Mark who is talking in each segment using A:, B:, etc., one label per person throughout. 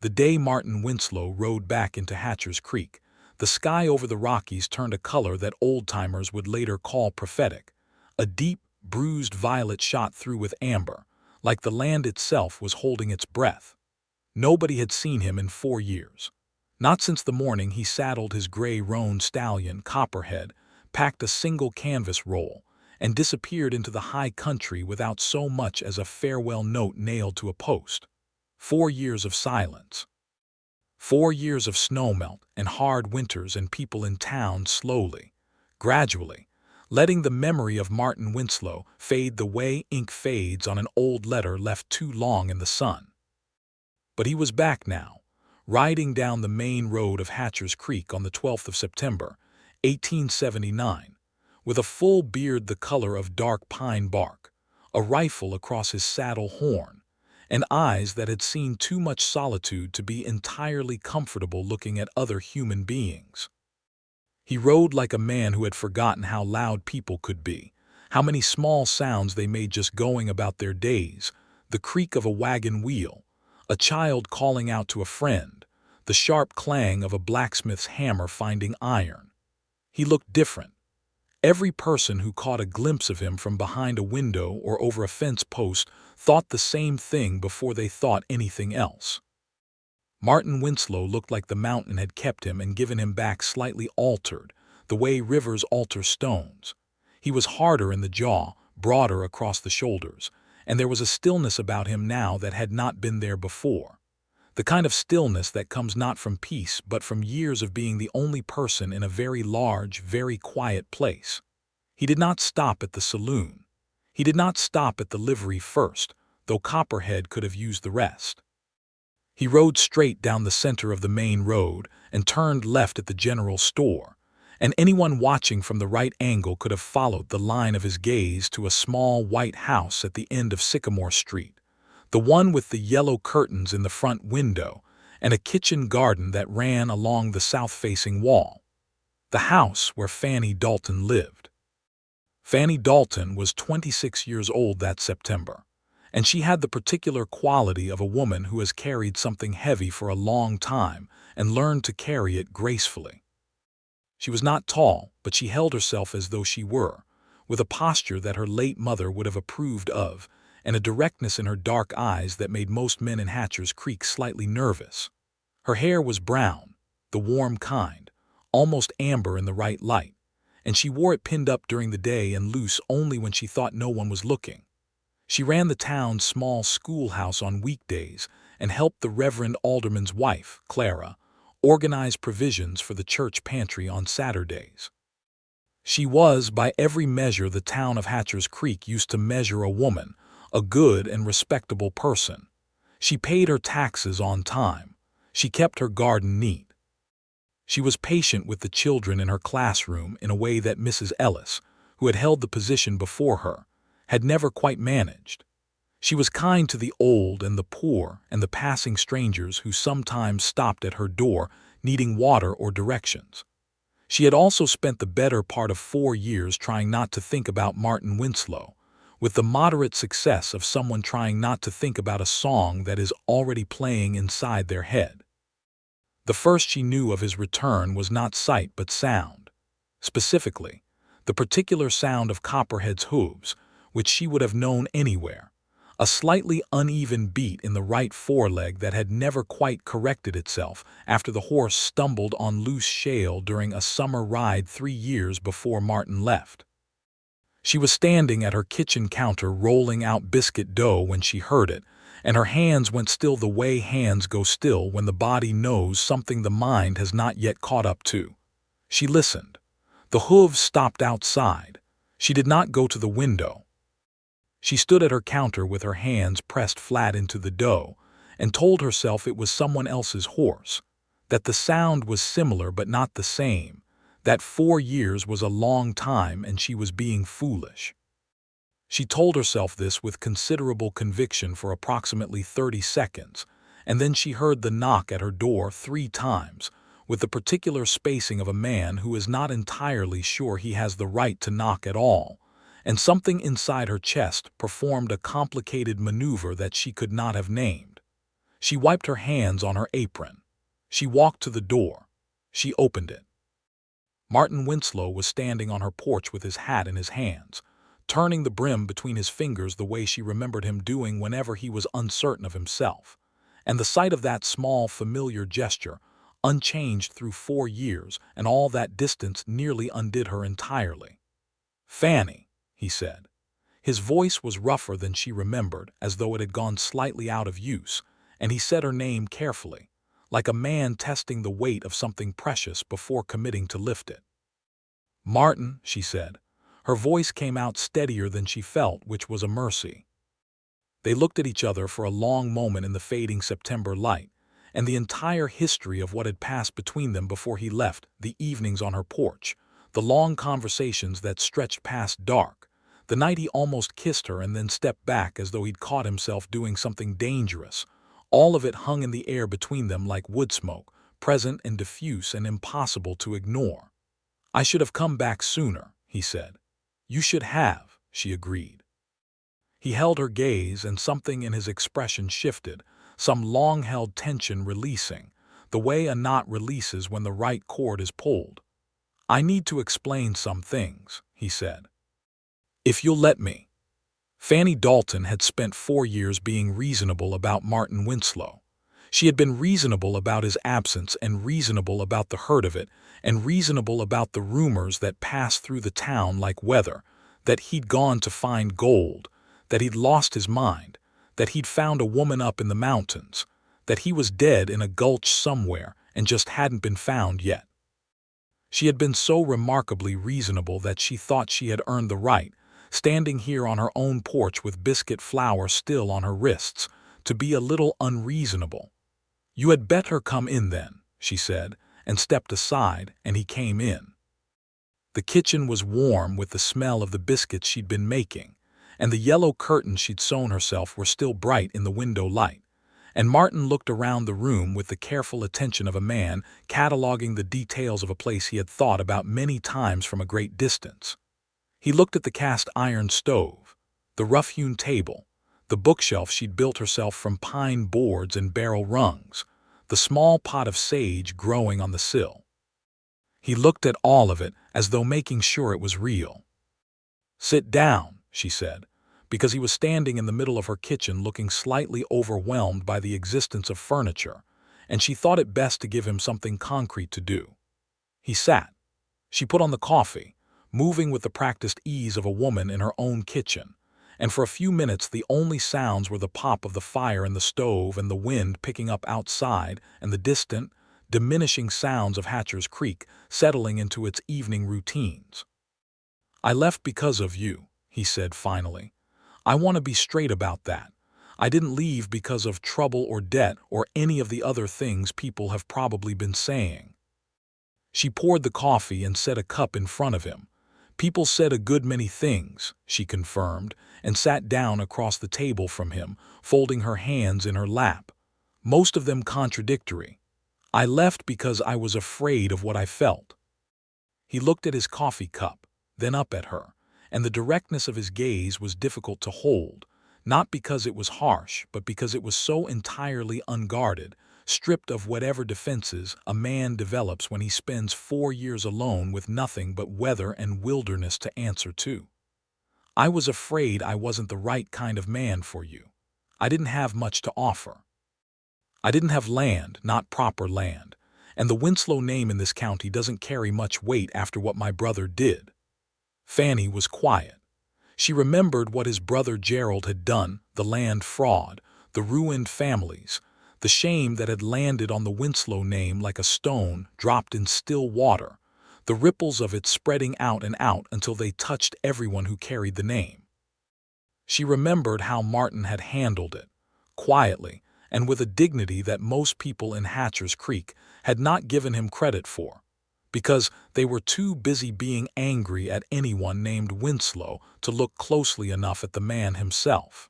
A: The day Martin Winslow rode back into Hatcher's Creek, the sky over the Rockies turned a color that old-timers would later call prophetic. A deep, bruised violet shot through with amber, like the land itself was holding its breath. Nobody had seen him in 4 years. Not since the morning he saddled his gray roan stallion, Copperhead, packed a single canvas roll, and disappeared into the high country without so much as a farewell note nailed to a post. 4 years of silence. 4 years of snowmelt and hard winters and people in town slowly, gradually, letting the memory of Martin Winslow fade the way ink fades on an old letter left too long in the sun. But he was back now, riding down the main road of Hatcher's Creek on the 12th of September, 1879, with a full beard the color of dark pine bark, a rifle across his saddle horn, and eyes that had seen too much solitude to be entirely comfortable looking at other human beings. He rode like a man who had forgotten how loud people could be, how many small sounds they made just going about their days, the creak of a wagon wheel, a child calling out to a friend, the sharp clang of a blacksmith's hammer finding iron. He looked different. Every person who caught a glimpse of him from behind a window or over a fence post thought the same thing before they thought anything else. Martin Winslow looked like the mountain had kept him and given him back slightly altered, the way rivers alter stones. He was harder in the jaw, broader across the shoulders, and there was a stillness about him now that had not been there before. The kind of stillness that comes not from peace but from years of being the only person in a very large, very quiet place. He did not stop at the saloon. He did not stop at the livery first, though Copperhead could have used the rest. He rode straight down the center of the main road and turned left at the general store, and anyone watching from the right angle could have followed the line of his gaze to a small white house at the end of Sycamore Street, the one with the yellow curtains in the front window and a kitchen garden that ran along the south-facing wall. The house where Fannie Dalton lived. Fannie Dalton was 26 years old that September, and she had the particular quality of a woman who has carried something heavy for a long time and learned to carry it gracefully. She was not tall, but she held herself as though she were, with a posture that her late mother would have approved of, and a directness in her dark eyes that made most men in Hatcher's Creek slightly nervous. Her hair was brown, the warm kind, almost amber in the right light, and she wore it pinned up during the day and loose only when she thought no one was looking. She ran the town's small schoolhouse on weekdays and helped the Reverend Alderman's wife, Clara, organize provisions for the church pantry on Saturdays. She was, by every measure the town of Hatcher's Creek used to measure a woman, a good and respectable person. She paid her taxes on time. She kept her garden neat. She was patient with the children in her classroom in a way that Mrs. Ellis, who had held the position before her, had never quite managed. She was kind to the old and the poor and the passing strangers who sometimes stopped at her door needing water or directions. She had also spent the better part of 4 years trying not to think about Martin Winslow, with the moderate success of someone trying not to think about a song that is already playing inside their head. The first she knew of his return was not sight but sound. Specifically, the particular sound of Copperhead's hooves, which she would have known anywhere, a slightly uneven beat in the right foreleg that had never quite corrected itself after the horse stumbled on loose shale during a summer ride 3 years before Martin left. She was standing at her kitchen counter rolling out biscuit dough when she heard it, and her hands went still the way hands go still when the body knows something the mind has not yet caught up to. She listened. The hooves stopped outside. She did not go to the window. She stood at her counter with her hands pressed flat into the dough and told herself it was someone else's horse, that the sound was similar but not the same, that 4 years was a long time and she was being foolish. She told herself this with considerable conviction for approximately 30 seconds, and then she heard the knock at her door 3 times, with the particular spacing of a man who is not entirely sure he has the right to knock at all, and something inside her chest performed a complicated maneuver that she could not have named. She wiped her hands on her apron. She walked to the door. She opened it. Martin Winslow was standing on her porch with his hat in his hands, turning the brim between his fingers the way she remembered him doing whenever he was uncertain of himself. And the sight of that small, familiar gesture, unchanged through 4 years, and all that distance nearly undid her entirely. "Fannie," he said. His voice was rougher than she remembered, as though it had gone slightly out of use, and he said her name carefully, like a man testing the weight of something precious before committing to lift it. "Martin," she said. Her voice came out steadier than she felt, which was a mercy. They looked at each other for a long moment in the fading September light, and the entire history of what had passed between them before he left, the evenings on her porch, the long conversations that stretched past dark, the night he almost kissed her and then stepped back as though he'd caught himself doing something dangerous. All of it hung in the air between them like wood smoke, present and diffuse and impossible to ignore. "I should have come back sooner," he said. "You should have," she agreed. He held her gaze, and something in his expression shifted, some long-held tension releasing, the way a knot releases when the right cord is pulled. "I need to explain some things," he said. "If you'll let me." Fannie Dalton had spent 4 years being reasonable about Martin Winslow. She had been reasonable about his absence, and reasonable about the hurt of it, and reasonable about the rumors that passed through the town like weather, that he'd gone to find gold, that he'd lost his mind, that he'd found a woman up in the mountains, that he was dead in a gulch somewhere and just hadn't been found yet. She had been so remarkably reasonable that she thought she had earned the right, standing here on her own porch with biscuit flour still on her wrists, to be a little unreasonable. "You had better come in then," she said, and stepped aside, and he came in. The kitchen was warm with the smell of the biscuits she'd been making, and the yellow curtains she'd sewn herself were still bright in the window light, and Martin looked around the room with the careful attention of a man cataloging the details of a place he had thought about many times from a great distance. He looked at the cast-iron stove, the rough-hewn table, the bookshelf she'd built herself from pine boards and barrel rungs, the small pot of sage growing on the sill. He looked at all of it as though making sure it was real. "Sit down," she said, because he was standing in the middle of her kitchen looking slightly overwhelmed by the existence of furniture, and she thought it best to give him something concrete to do. He sat. She put on the coffee, moving with the practiced ease of a woman in her own kitchen, and for a few minutes the only sounds were the pop of the fire in the stove and the wind picking up outside and the distant, diminishing sounds of Hatcher's Creek settling into its evening routines. "I left because of you," he said finally. "I want to be straight about that. I didn't leave because of trouble or debt or any of the other things people have probably been saying." She poured the coffee and set a cup in front of him. "People said a good many things," she confirmed, and sat down across the table from him, folding her hands in her lap. "Most of them contradictory. I left because I was afraid of what I felt." He looked at his coffee cup, then up at her, and the directness of his gaze was difficult to hold, not because it was harsh, but because it was so entirely unguarded, stripped of whatever defenses a man develops when he spends 4 years alone with nothing but weather and wilderness to answer to. "I was afraid I wasn't the right kind of man for you. I didn't have much to offer. I didn't have land, not proper land, and the Winslow name in this county doesn't carry much weight after what my brother did." Fannie was quiet. She remembered what his brother Gerald had done, the land fraud, the ruined families, the shame that had landed on the Winslow name like a stone dropped in still water, the ripples of it spreading out and out until they touched everyone who carried the name. She remembered how Martin had handled it, quietly and with a dignity that most people in Hatcher's Creek had not given him credit for, because they were too busy being angry at anyone named Winslow to look closely enough at the man himself.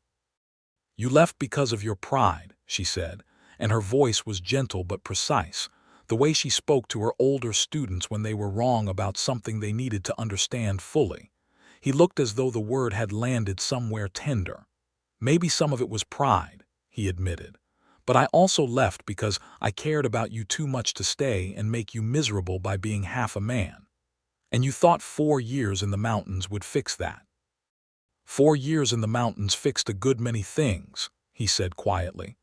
A: "You left because of your pride," she said, and her voice was gentle but precise, the way she spoke to her older students when they were wrong about something they needed to understand fully. He looked as though the word had landed somewhere tender. "Maybe some of it was pride," he admitted, But I also left because I cared about you too much to stay and make you miserable by being half a man. And you thought 4 years in the mountains would fix that. 4 years in the mountains fixed a good many things, he said quietly.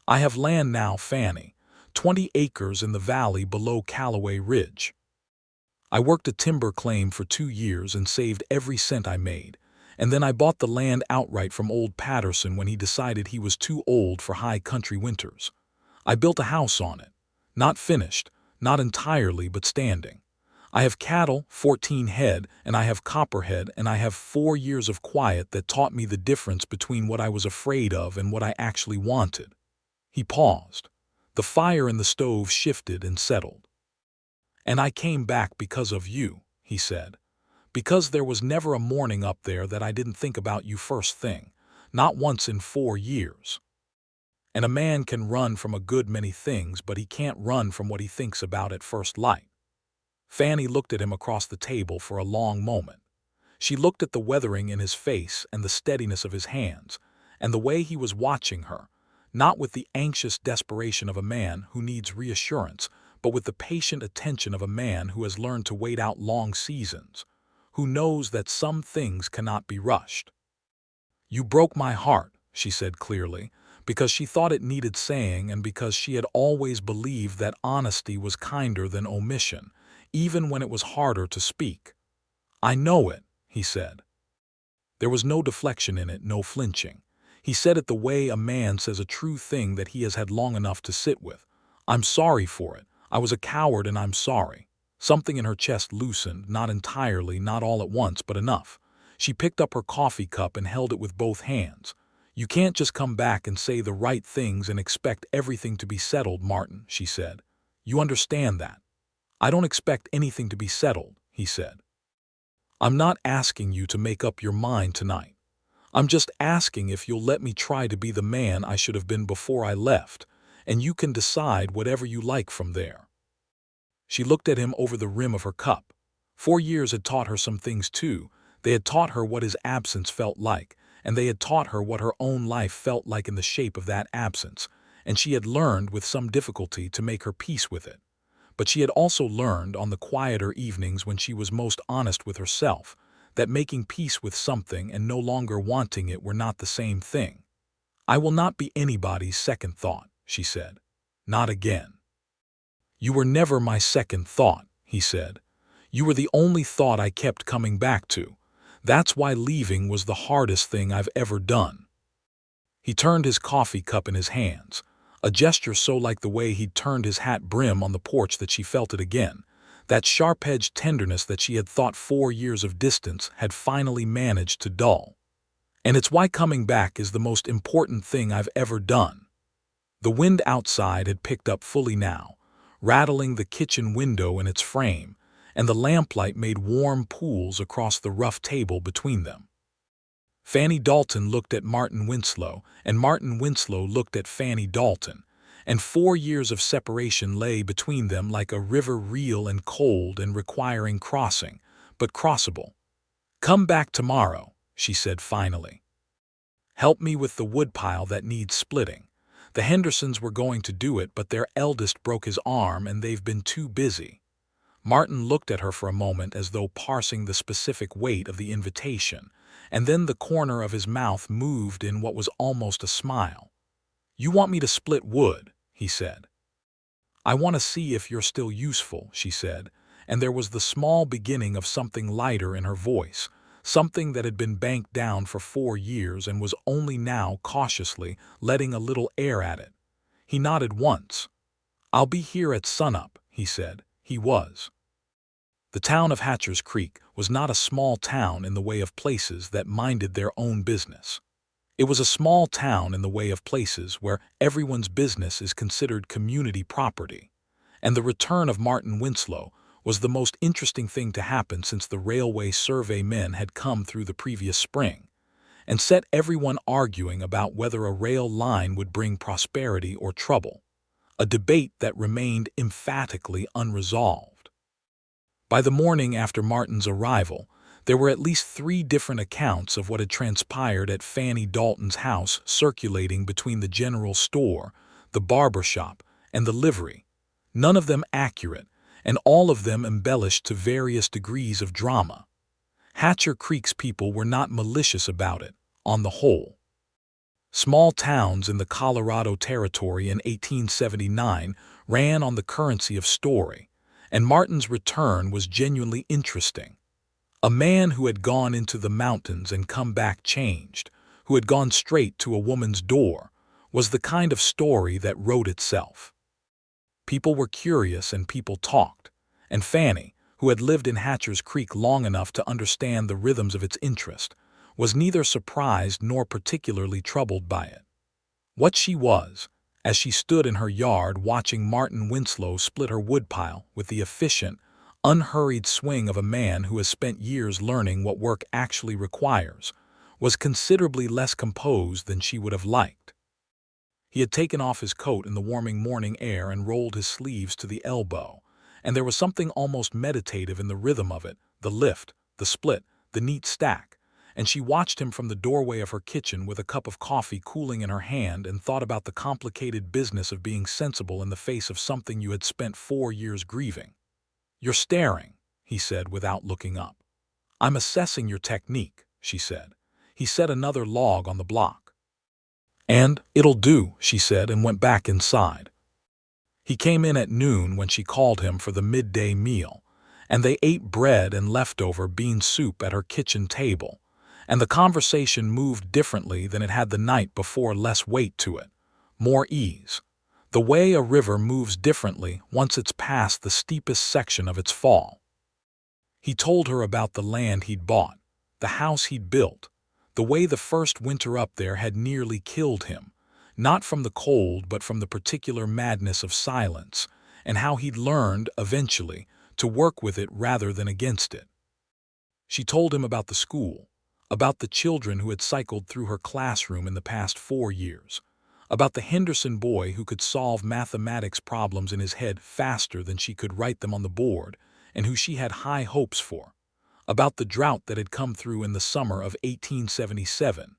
A: I have land now, Fannie, 20 acres in the valley below Callaway Ridge. I worked a timber claim for 2 years and saved every cent I made, and then I bought the land outright from old Patterson when he decided he was too old for high country winters. I built a house on it. Not finished, not entirely, but standing. I have cattle, 14 head, and I have copperhead, and I have 4 years of quiet that taught me the difference between what I was afraid of and what I actually wanted. He paused. The fire in the stove shifted and settled. And I came back because of you, he said. Because there was never a morning up there that I didn't think about you first thing, not once in 4 years. And a man can run from a good many things, but he can't run from what he thinks about at first light. Fannie looked at him across the table for a long moment. She looked at the weathering in his face and the steadiness of his hands, and the way he was watching her, not with the anxious desperation of a man who needs reassurance, but with the patient attention of a man who has learned to wait out long seasons, who knows that some things cannot be rushed. You broke my heart, she said clearly, because she thought it needed saying and because she had always believed that honesty was kinder than omission, even when it was harder to speak. I know it, he said. There was no deflection in it, no flinching. He said it the way a man says a true thing that he has had long enough to sit with. I'm sorry for it. I was a coward and I'm sorry. Something in her chest loosened, not entirely, not all at once, but enough. She picked up her coffee cup and held it with both hands. You can't just come back and say the right things and expect everything to be settled, Martin, she said. You understand that. I don't expect anything to be settled, he said. I'm not asking you to make up your mind tonight. I'm just asking if you'll let me try to be the man I should have been before I left, and you can decide whatever you like from there. She looked at him over the rim of her cup. 4 years had taught her some things too. They had taught her what his absence felt like, and they had taught her what her own life felt like in the shape of that absence, and she had learned with some difficulty to make her peace with it. But she had also learned on the quieter evenings when she was most honest with herself that making peace with something and no longer wanting it were not the same thing. I will not be anybody's second thought, she said. Not again. You were never my second thought, he said. You were the only thought I kept coming back to. That's why leaving was the hardest thing I've ever done. He turned his coffee cup in his hands, a gesture so like the way he'd turned his hat brim on the porch that she felt it again, that sharp-edged tenderness that she had thought 4 years of distance had finally managed to dull. And it's why coming back is the most important thing I've ever done. The wind outside had picked up fully now, rattling the kitchen window in its frame, and the lamplight made warm pools across the rough table between them. Fannie Dalton looked at Martin Winslow, and Martin Winslow looked at Fannie Dalton, and 4 years of separation lay between them like a river real and cold and requiring crossing, but crossable. Come back tomorrow, she said finally. Help me with the woodpile that needs splitting. The Hendersons were going to do it, but their eldest broke his arm and they've been too busy. Martin looked at her for a moment as though parsing the specific weight of the invitation, and then the corner of his mouth moved in what was almost a smile. You want me to split wood, he said. I want to see if you're still useful, she said, and there was the small beginning of something lighter in her voice, something that had been banked down for 4 years and was only now cautiously letting a little air at it. He nodded once. I'll be here at sunup, he said. He was. The town of Hatcher's Creek was not a small town in the way of places that minded their own business. It was a small town in the way of places where everyone's business is considered community property, and the return of Martin Winslow was the most interesting thing to happen since the railway survey men had come through the previous spring, and set everyone arguing about whether a rail line would bring prosperity or trouble, a debate that remained emphatically unresolved. By the morning after Martin's arrival, there were at least 3 different accounts of what had transpired at Fannie Dalton's house circulating between the general store, the barber shop, and the livery, none of them accurate, and all of them embellished to various degrees of drama. Hatcher Creek's people were not malicious about it, on the whole. Small towns in the Colorado Territory in 1879 ran on the currency of story, and Martin's return was genuinely interesting. A man who had gone into the mountains and come back changed, who had gone straight to a woman's door, was the kind of story that wrote itself. People were curious and people talked, and Fannie, who had lived in Hatcher's Creek long enough to understand the rhythms of its interest, was neither surprised nor particularly troubled by it. What she was, as she stood in her yard watching Martin Winslow split her woodpile with the efficient, unhurried swing of a man who has spent years learning what work actually requires, was considerably less composed than she would have liked. He had taken off his coat in the warming morning air and rolled his sleeves to the elbow, and there was something almost meditative in the rhythm of it, the lift, the split, the neat stack, and she watched him from the doorway of her kitchen with a cup of coffee cooling in her hand and thought about the complicated business of being sensible in the face of something you had spent 4 years grieving. "You're staring," he said without looking up. "I'm assessing your technique," she said. He set another log on the block. "And it'll do," she said and went back inside. He came in at noon when she called him for the midday meal, and they ate bread and leftover bean soup at her kitchen table, and the conversation moved differently than it had the night before, less weight to it, more ease, the way a river moves differently once it's past the steepest section of its fall. He told her about the land he'd bought, the house he'd built, the way the first winter up there had nearly killed him, not from the cold but from the particular madness of silence, and how he'd learned, eventually, to work with it rather than against it. She told him about the school, about the children who had cycled through her classroom in the past 4 years, about the Henderson boy who could solve mathematics problems in his head faster than she could write them on the board, and who she had high hopes for, about the drought that had come through in the summer of 1877,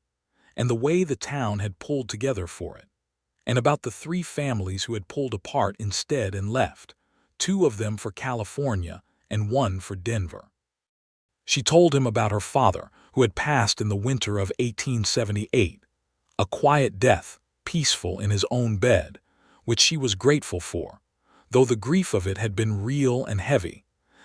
A: and the way the town had pulled together for it, and about the 3 families who had pulled apart instead and left, 2 of them for California and 1 for Denver. She told him about her father, who had passed in the winter of 1878, a quiet death, peaceful in his own bed, which she was grateful for, though the grief of it had been real and heavy,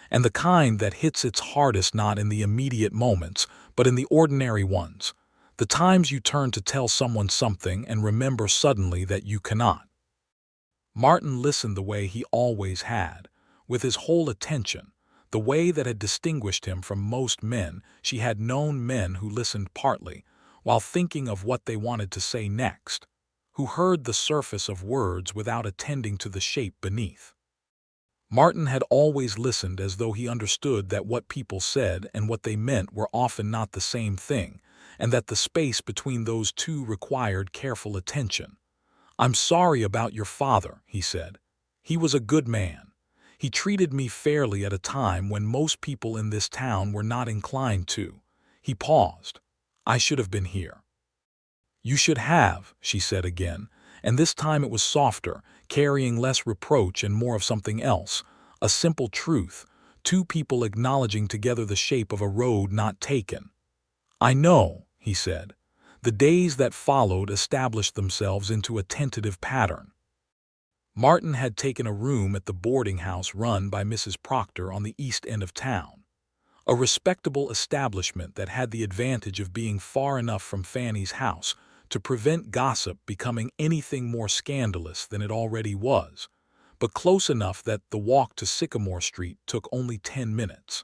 A: and the kind that hits its hardest not in the immediate moments, but in the ordinary ones, the times you turn to tell someone something and remember suddenly that you cannot. Martin listened the way he always had, with his whole attention, the way that had distinguished him from most men. She had known men who listened partly, while thinking of what they wanted to say next, who heard the surface of words without attending to the shape beneath. Martin had always listened as though he understood that what people said and what they meant were often not the same thing, and that the space between those two required careful attention. "I'm sorry about your father," he said. "He was a good man. He treated me fairly at a time when most people in this town were not inclined to." He paused. "I should have been here." "You should have," she said again, and this time it was softer, carrying less reproach and more of something else, a simple truth, 2 people acknowledging together the shape of a road not taken. "I know," he said. The days that followed established themselves into a tentative pattern. Martin had taken a room at the boarding house run by Mrs. Proctor on the east end of town, a respectable establishment that had the advantage of being far enough from Fannie's house to prevent gossip becoming anything more scandalous than it already was, but close enough that the walk to Sycamore Street took only 10 minutes.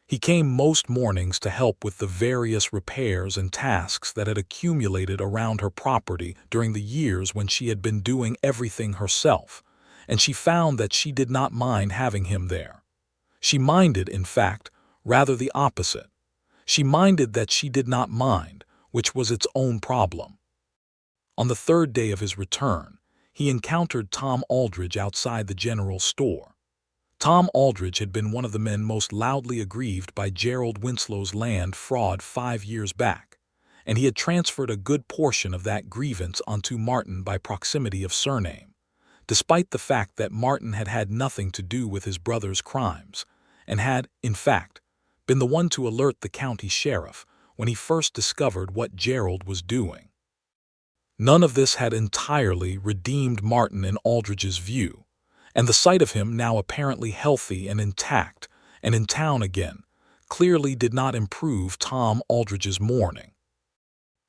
A: He came most mornings to help with the various repairs and tasks that had accumulated around her property during the years when she had been doing everything herself, and she found that she did not mind having him there. She minded, in fact, rather the opposite. She minded that she did not mind, which was its own problem. On the 3rd day of his return, he encountered Tom Aldridge outside the general store. Tom Aldridge had been one of the men most loudly aggrieved by Gerald Winslow's land fraud 5 years back, and he had transferred a good portion of that grievance onto Martin by proximity of surname, despite the fact that Martin had had nothing to do with his brother's crimes, and had, in fact, been the one to alert the county sheriff when he first discovered what Gerald was doing. None of this had entirely redeemed Martin in Aldridge's view, and the sight of him now apparently healthy and intact and in town again clearly did not improve Tom Aldridge's mourning.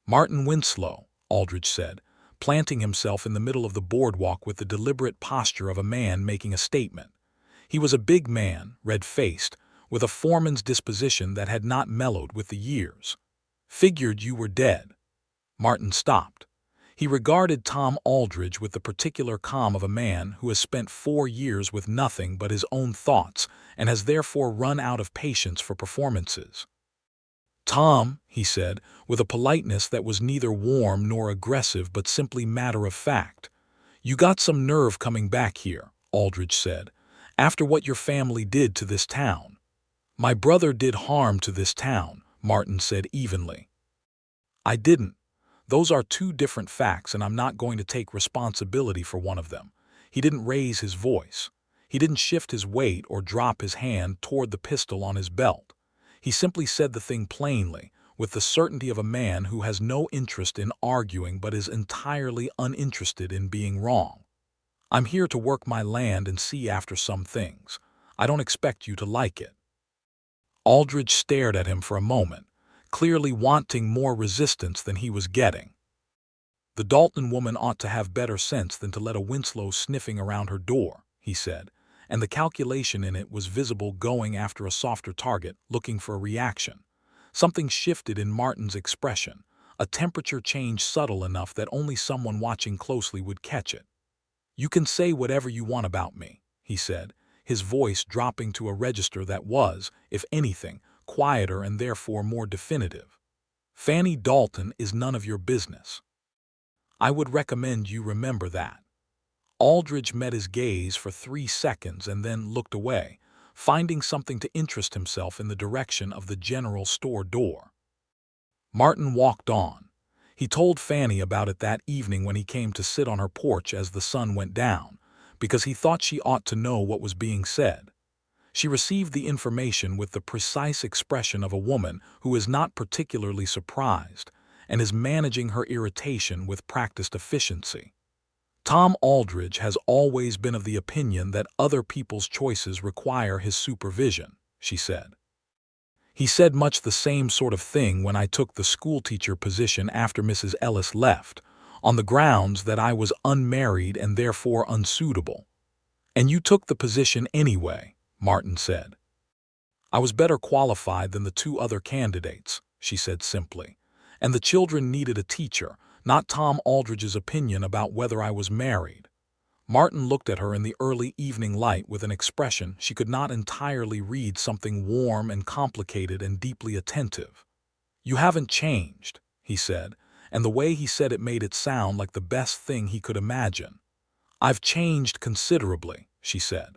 A: "Martin Winslow," Aldridge said, planting himself in the middle of the boardwalk with the deliberate posture of a man making a statement. He was a big man, red-faced, with a foreman's disposition that had not mellowed with the years. "Figured you were dead." Martin stopped. He regarded Tom Aldridge with the particular calm of a man who has spent 4 years with nothing but his own thoughts and has therefore run out of patience for performances. "Tom," he said, with a politeness that was neither warm nor aggressive but simply matter-of-fact. "You got some nerve coming back here," Aldridge said, "after what your family did to this town." "My brother did harm to this town," Martin said evenly. "I didn't. Those are two different facts, and I'm not going to take responsibility for one of them." He didn't raise his voice. He didn't shift his weight or drop his hand toward the pistol on his belt. He simply said the thing plainly, with the certainty of a man who has no interest in arguing but is entirely uninterested in being wrong. "I'm here to work my land and see after some things. I don't expect you to like it." Aldridge stared at him for a moment, clearly wanting more resistance than he was getting. "The Dalton woman ought to have better sense than to let a Winslow sniffing around her door," he said, and the calculation in it was visible, going after a softer target, looking for a reaction. Something shifted in Martin's expression, a temperature change subtle enough that only someone watching closely would catch it. "You can say whatever you want about me," he said, his voice dropping to a register that was, if anything, quieter and therefore more definitive. "Fannie Dalton is none of your business. I would recommend you remember that." Aldridge met his gaze for 3 seconds and then looked away, finding something to interest himself in the direction of the general store door. Martin walked on. He told Fannie about it that evening when he came to sit on her porch as the sun went down, because he thought she ought to know what was being said. She received the information with the precise expression of a woman who is not particularly surprised and is managing her irritation with practiced efficiency. "Tom Aldridge has always been of the opinion that other people's choices require his supervision," she said. "He said much the same sort of thing when I took the schoolteacher position after Mrs. Ellis left, on the grounds that I was unmarried and therefore unsuitable." "And you took the position anyway," Martin said. "I was better qualified than the 2 other candidates," she said simply, "and the children needed a teacher, not Tom Aldridge's opinion about whether I was married." Martin looked at her in the early evening light with an expression she could not entirely read, something warm and complicated and deeply attentive. "You haven't changed," he said, and the way he said it made it sound like the best thing he could imagine. "I've changed considerably," she said.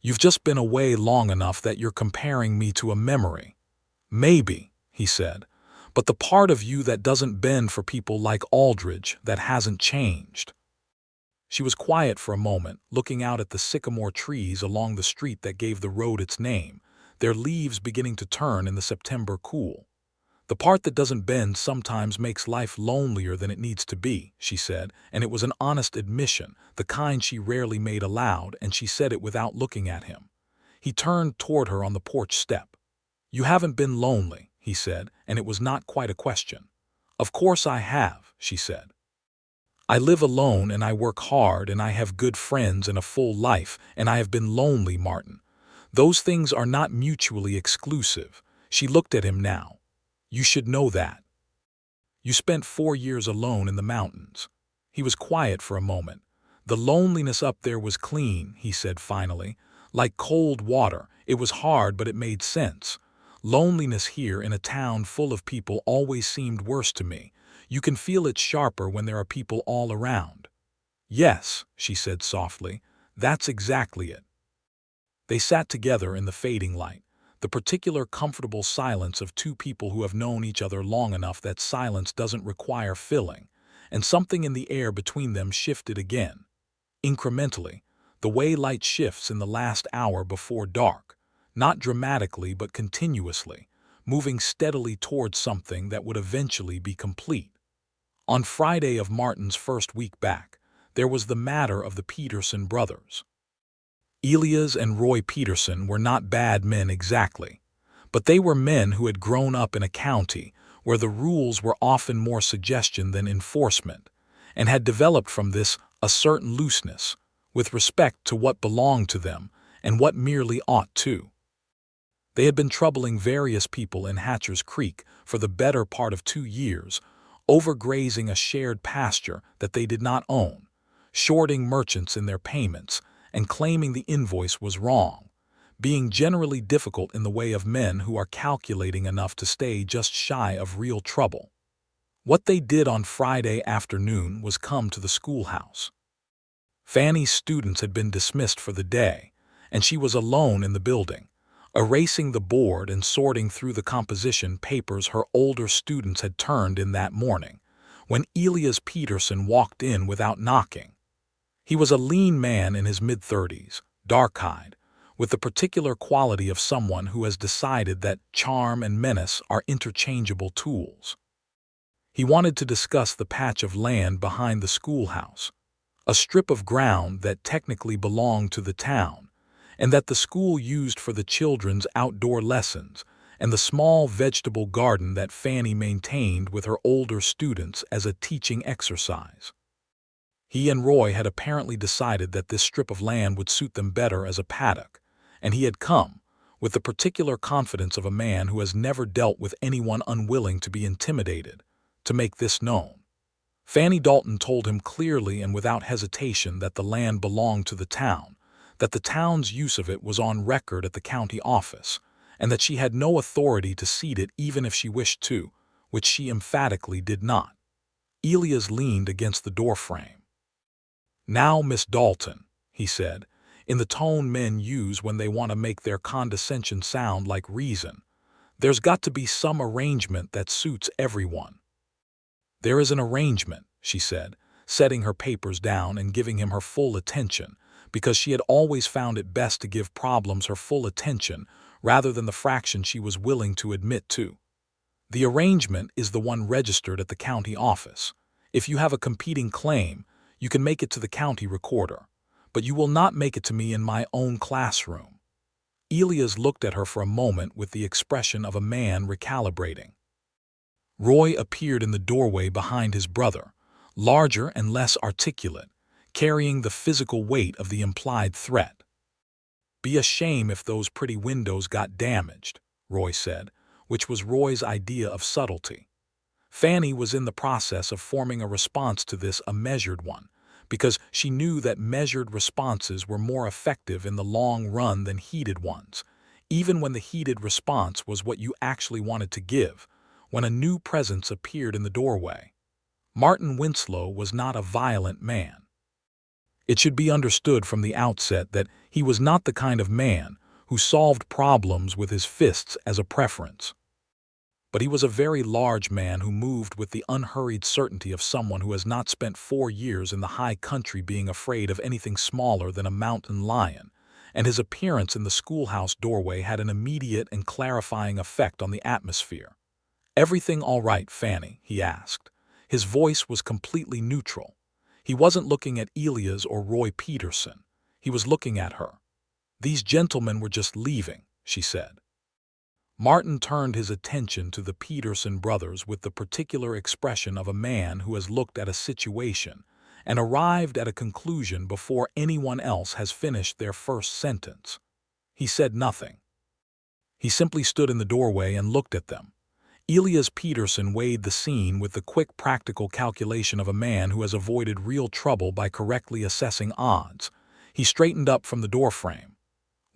A: "You've just been away long enough that you're comparing me to a memory." "Maybe," he said, "but the part of you that doesn't bend for people like Aldridge, that hasn't changed." She was quiet for a moment, looking out at the sycamore trees along the street that gave the road its name, their leaves beginning to turn in the September cool. "The part that doesn't bend sometimes makes life lonelier than it needs to be," she said, and it was an honest admission, the kind she rarely made aloud, and she said it without looking at him. He turned toward her on the porch step. "You haven't been lonely," he said, and it was not quite a question. "Of course I have," she said. "I live alone and I work hard and I have good friends and a full life, and I have been lonely, Martin. Those things are not mutually exclusive." She looked at him now. "You should know that. You spent 4 years alone in the mountains." He was quiet for a moment. "The loneliness up there was clean," he said finally. "Like cold water. It was hard, but it made sense. Loneliness here in a town full of people always seemed worse to me. You can feel it sharper when there are people all around." "Yes," she said softly, "that's exactly it." They sat together in the fading light. the particular comfortable silence of two people who have known each other long enough that silence doesn't require filling, and something in the air between them shifted again. Incrementally, the way light shifts in the last hour before dark, not dramatically but continuously, moving steadily towards something that would eventually be complete. On Friday of Martin's first week back, there was the matter of the Peterson brothers. Elias and Roy Peterson were not bad men exactly, but they were men who had grown up in a county where the rules were often more suggestion than enforcement, and had developed from this a certain looseness with respect to what belonged to them and what merely ought to. They had been troubling various people in Hatcher's Creek for the better part of 2 years, overgrazing a shared pasture that they did not own, shorting merchants in their payments, and claiming the invoice was wrong, being generally difficult in the way of men who are calculating enough to stay just shy of real trouble. What they did on Friday afternoon was come to the schoolhouse. Fannie's students had been dismissed for the day, and she was alone in the building, erasing the board and sorting through the composition papers her older students had turned in that morning, when Elias Peterson walked in without knocking. He was a lean man in his mid-30s, dark-eyed, with the particular quality of someone who has decided that charm and menace are interchangeable tools. He wanted to discuss the patch of land behind the schoolhouse, a strip of ground that technically belonged to the town, and that the school used for the children's outdoor lessons, and the small vegetable garden that Fannie maintained with her older students as a teaching exercise. He and Roy had apparently decided that this strip of land would suit them better as a paddock, and he had come, with the particular confidence of a man who has never dealt with anyone unwilling to be intimidated, to make this known. Fannie Dalton told him clearly and without hesitation that the land belonged to the town, that the town's use of it was on record at the county office, and that she had no authority to cede it even if she wished to, which she emphatically did not. Elias leaned against the doorframe. "Now, Miss Dalton," he said, in the tone men use when they want to make their condescension sound like reason, "there's got to be some arrangement that suits everyone." "There is an arrangement," she said, setting her papers down and giving him her full attention, because she had always found it best to give problems her full attention rather than the fraction she was willing to admit to. "The arrangement is the one registered at the county office. If you have a competing claim, you can make it to the county recorder, but you will not make it to me in my own classroom." Elias looked at her for a moment with the expression of a man recalibrating. Roy appeared in the doorway behind his brother, larger and less articulate, carrying the physical weight of the implied threat. "Be a shame if those pretty windows got damaged," Roy said, which was Roy's idea of subtlety. Fannie was in the process of forming a response to this, a measured one, because she knew that measured responses were more effective in the long run than heated ones, even when the heated response was what you actually wanted to give, when a new presence appeared in the doorway. Martin Winslow was not a violent man. It should be understood from the outset that he was not the kind of man who solved problems with his fists as a preference. But he was a very large man who moved with the unhurried certainty of someone who has not spent 4 years in the high country being afraid of anything smaller than a mountain lion, and his appearance in the schoolhouse doorway had an immediate and clarifying effect on the atmosphere. "Everything all right, Fannie?" he asked. His voice was completely neutral. He wasn't looking at Elias or Roy Peterson. He was looking at her. "These gentlemen were just leaving," she said. Martin turned his attention to the Peterson brothers with the particular expression of a man who has looked at a situation and arrived at a conclusion before anyone else has finished their first sentence. He said nothing. He simply stood in the doorway and looked at them. Elias Peterson weighed the scene with the quick practical calculation of a man who has avoided real trouble by correctly assessing odds. He straightened up from the doorframe.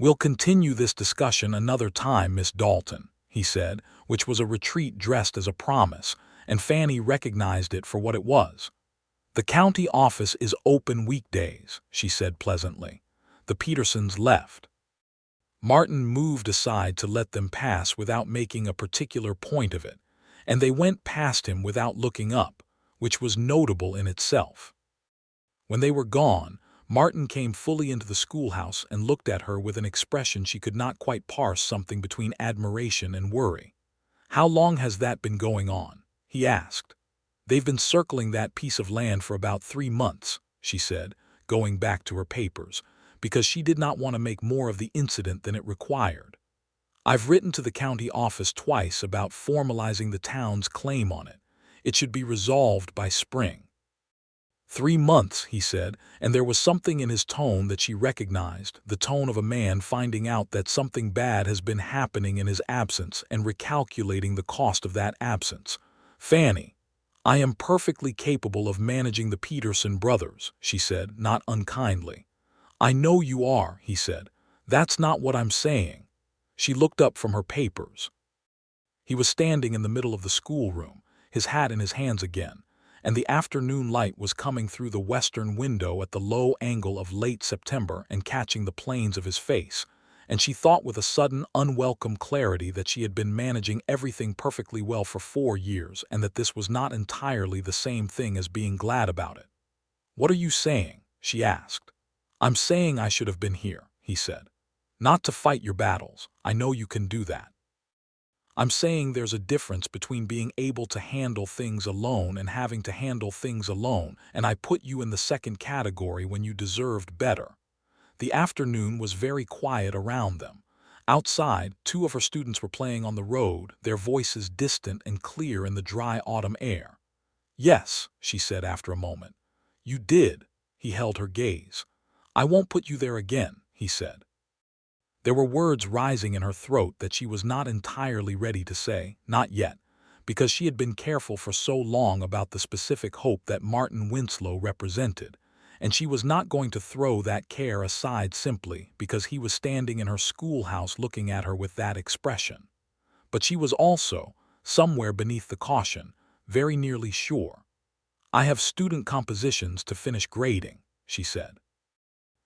A: "We'll continue this discussion another time, Miss Dalton," he said, which was a retreat dressed as a promise, and Fannie recognized it for what it was. "The county office is open weekdays," she said pleasantly. The Petersons left. Martin moved aside to let them pass without making a particular point of it, and they went past him without looking up, which was notable in itself. When they were gone, Martin came fully into the schoolhouse and looked at her with an expression she could not quite parse, something between admiration and worry. "How long has that been going on?" he asked. "They've been circling that piece of land for about 3 months, she said, going back to her papers, because she did not want to make more of the incident than it required. "I've written to the county office twice about formalizing the town's claim on it. It should be resolved by spring." 3 months, he said, and there was something in his tone that she recognized, the tone of a man finding out that something bad has been happening in his absence and recalculating the cost of that absence. "Fannie, I am perfectly capable of managing the Peterson brothers," she said, not unkindly. "I know you are," he said. "That's not what I'm saying." She looked up from her papers. He was standing in the middle of the schoolroom, his hat in his hands again, and the afternoon light was coming through the western window at the low angle of late September and catching the planes of his face, and she thought with a sudden, unwelcome clarity that she had been managing everything perfectly well for 4 years and that this was not entirely the same thing as being glad about it. "What are you saying?" she asked. "I'm saying I should have been here," he said. "Not to fight your battles. I know you can do that. I'm saying there's a difference between being able to handle things alone and having to handle things alone, and I put you in the second category when you deserved better." The afternoon was very quiet around them. Outside, 2 of her students were playing on the road, their voices distant and clear in the dry autumn air. "Yes," she said after a moment. "You did." He held her gaze. "I won't put you there again," he said. There were words rising in her throat that she was not entirely ready to say, not yet, because she had been careful for so long about the specific hope that Martin Winslow represented, and she was not going to throw that care aside simply because he was standing in her schoolhouse looking at her with that expression. But she was also, somewhere beneath the caution, very nearly sure. "I have student compositions to finish grading," she said.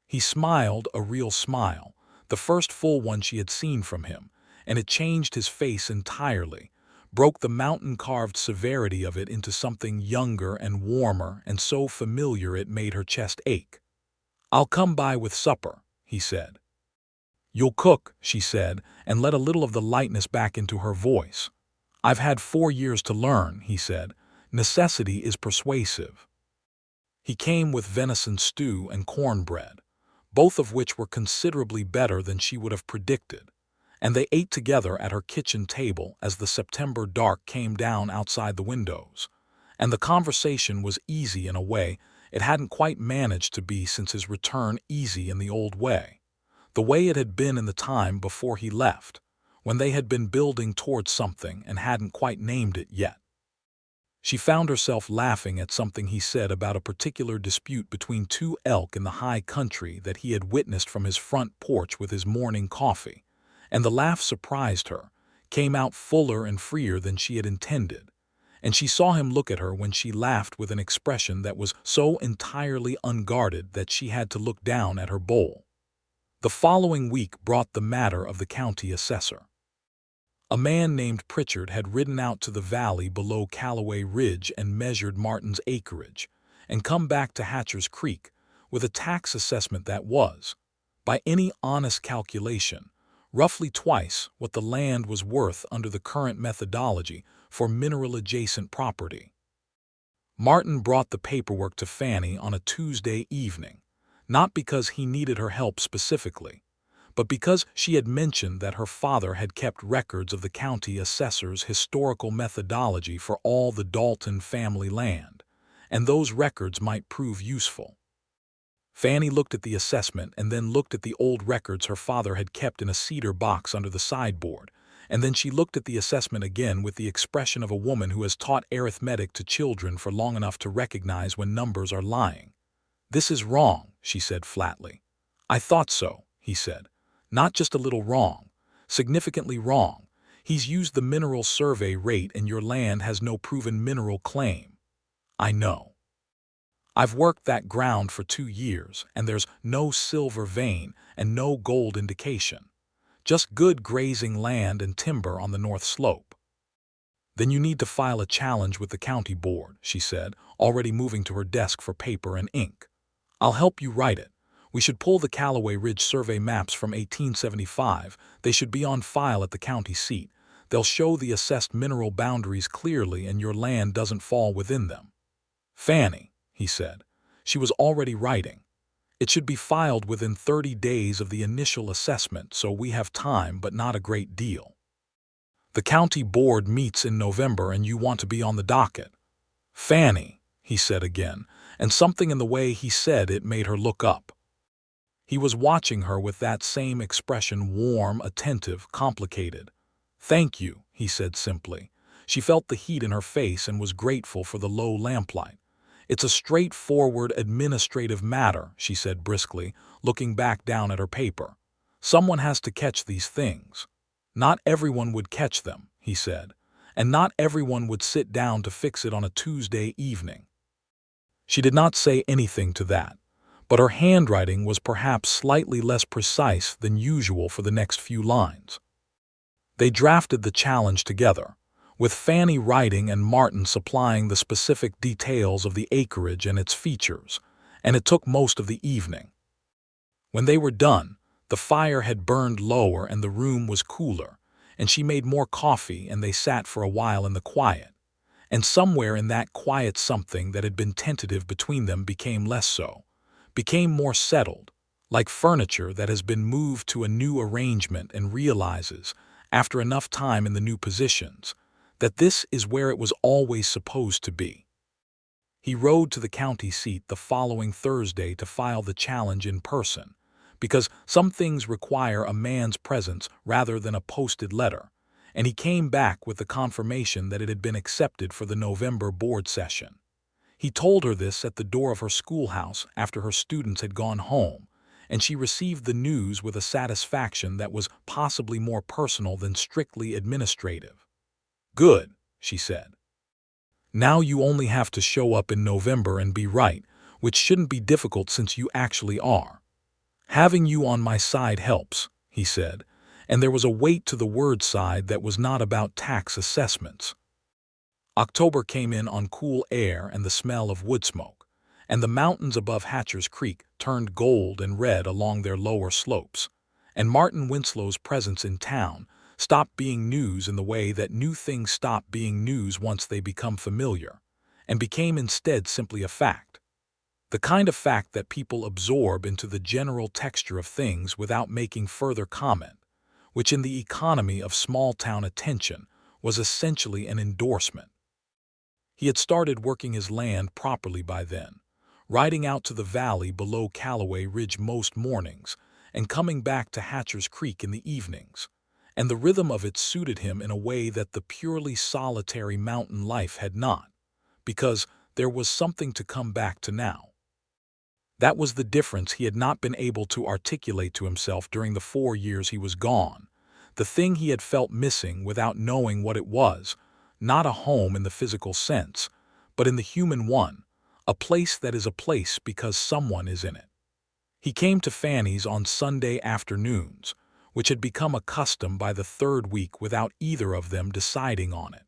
A: He smiled a real smile, the first full one she had seen from him, and it changed his face entirely, broke the mountain-carved severity of it into something younger and warmer and so familiar it made her chest ache. "I'll come by with supper," he said. "You'll cook," she said, and let a little of the lightness back into her voice. "I've had 4 years to learn," he said. "Necessity is persuasive." He came with venison stew and cornbread, both of which were considerably better than she would have predicted, and they ate together at her kitchen table as the September dark came down outside the windows, and the conversation was easy in a way it hadn't quite managed to be since his return, easy in the old way, the way it had been in the time before he left, when they had been building towards something and hadn't quite named it yet. She found herself laughing at something he said about a particular dispute between 2 elk in the high country that he had witnessed from his front porch with his morning coffee, and the laugh surprised her, came out fuller and freer than she had intended, and she saw him look at her when she laughed with an expression that was so entirely unguarded that she had to look down at her bowl. The following week brought the matter of the county assessor. A man named Pritchard had ridden out to the valley below Callaway Ridge and measured Martin's acreage, and come back to Hatcher's Creek with a tax assessment that was, by any honest calculation, roughly twice what the land was worth under the current methodology for mineral-adjacent property. Martin brought the paperwork to Fannie on a Tuesday evening, not because he needed her help specifically, but because she had mentioned that her father had kept records of the county assessor's historical methodology for all the Dalton family land, and those records might prove useful. Fannie looked at the assessment and then looked at the old records her father had kept in a cedar box under the sideboard, and then she looked at the assessment again with the expression of a woman who has taught arithmetic to children for long enough to recognize when numbers are lying. "This is wrong," she said flatly. "I thought so," he said. "Not just a little wrong, significantly wrong. He's used the mineral survey rate and your land has no proven mineral claim." "I know. I've worked that ground for 2 years, and there's no silver vein and no gold indication. Just good grazing land and timber on the north slope. Then you need to file a challenge with the county board, she said, already moving to her desk for paper and ink. I'll help you write it. We should pull the Callaway Ridge survey maps from 1875. They should be on file at the county seat. They'll show the assessed mineral boundaries clearly and your land doesn't fall within them. Fannie, he said. She was already writing. It should be filed within 30 days of the initial assessment, so we have time, but not a great deal. The county board meets in November and you want to be on the docket. Fannie, he said again, and something in the way he said it made her look up. He was watching her with that same expression, warm, attentive, complicated. Thank you, he said simply. She felt the heat in her face and was grateful for the low lamplight. It's a straightforward administrative matter, she said briskly, looking back down at her paper. Someone has to catch these things. Not everyone would catch them, he said, and not everyone would sit down to fix it on a Tuesday evening. She did not say anything to that, but her handwriting was perhaps slightly less precise than usual for the next few lines. They drafted the challenge together, with Fannie writing and Martin supplying the specific details of the acreage and its features, and it took most of the evening. When they were done, the fire had burned lower and the room was cooler, and she made more coffee and they sat for a while in the quiet. And somewhere in that quiet something that had been tentative between them became less so, became more settled, like furniture that has been moved to a new arrangement and realizes, after enough time in the new positions, that this is where it was always supposed to be. He rode to the county seat the following Thursday to file the challenge in person, because some things require a man's presence rather than a posted letter, and he came back with the confirmation that it had been accepted for the November board session. He told her this at the door of her schoolhouse after her students had gone home, and she received the news with a satisfaction that was possibly more personal than strictly administrative. Good, she said. Now you only have to show up in November and be right, which shouldn't be difficult since you actually are. Having you on my side helps, he said, and there was a weight to the word side that was not about tax assessments. October came in on cool air and the smell of wood smoke, and the mountains above Hatcher's Creek turned gold and red along their lower slopes, and Martin Winslow's presence in town stopped being news in the way that new things stop being news once they become familiar, and became instead simply a fact. The kind of fact that people absorb into the general texture of things without making further comment, which in the economy of small-town attention was essentially an endorsement. He had started working his land properly by then, riding out to the valley below Callaway Ridge most mornings and coming back to Hatcher's Creek in the evenings, and the rhythm of it suited him in a way that the purely solitary mountain life had not, because there was something to come back to now. That was the difference he had not been able to articulate to himself during the 4 years he was gone, the thing he had felt missing without knowing what it was, not a home in the physical sense, but in the human one, a place that is a place because someone is in it. He came to Fannie's on Sunday afternoons, which had become a custom by the third week without either of them deciding on it.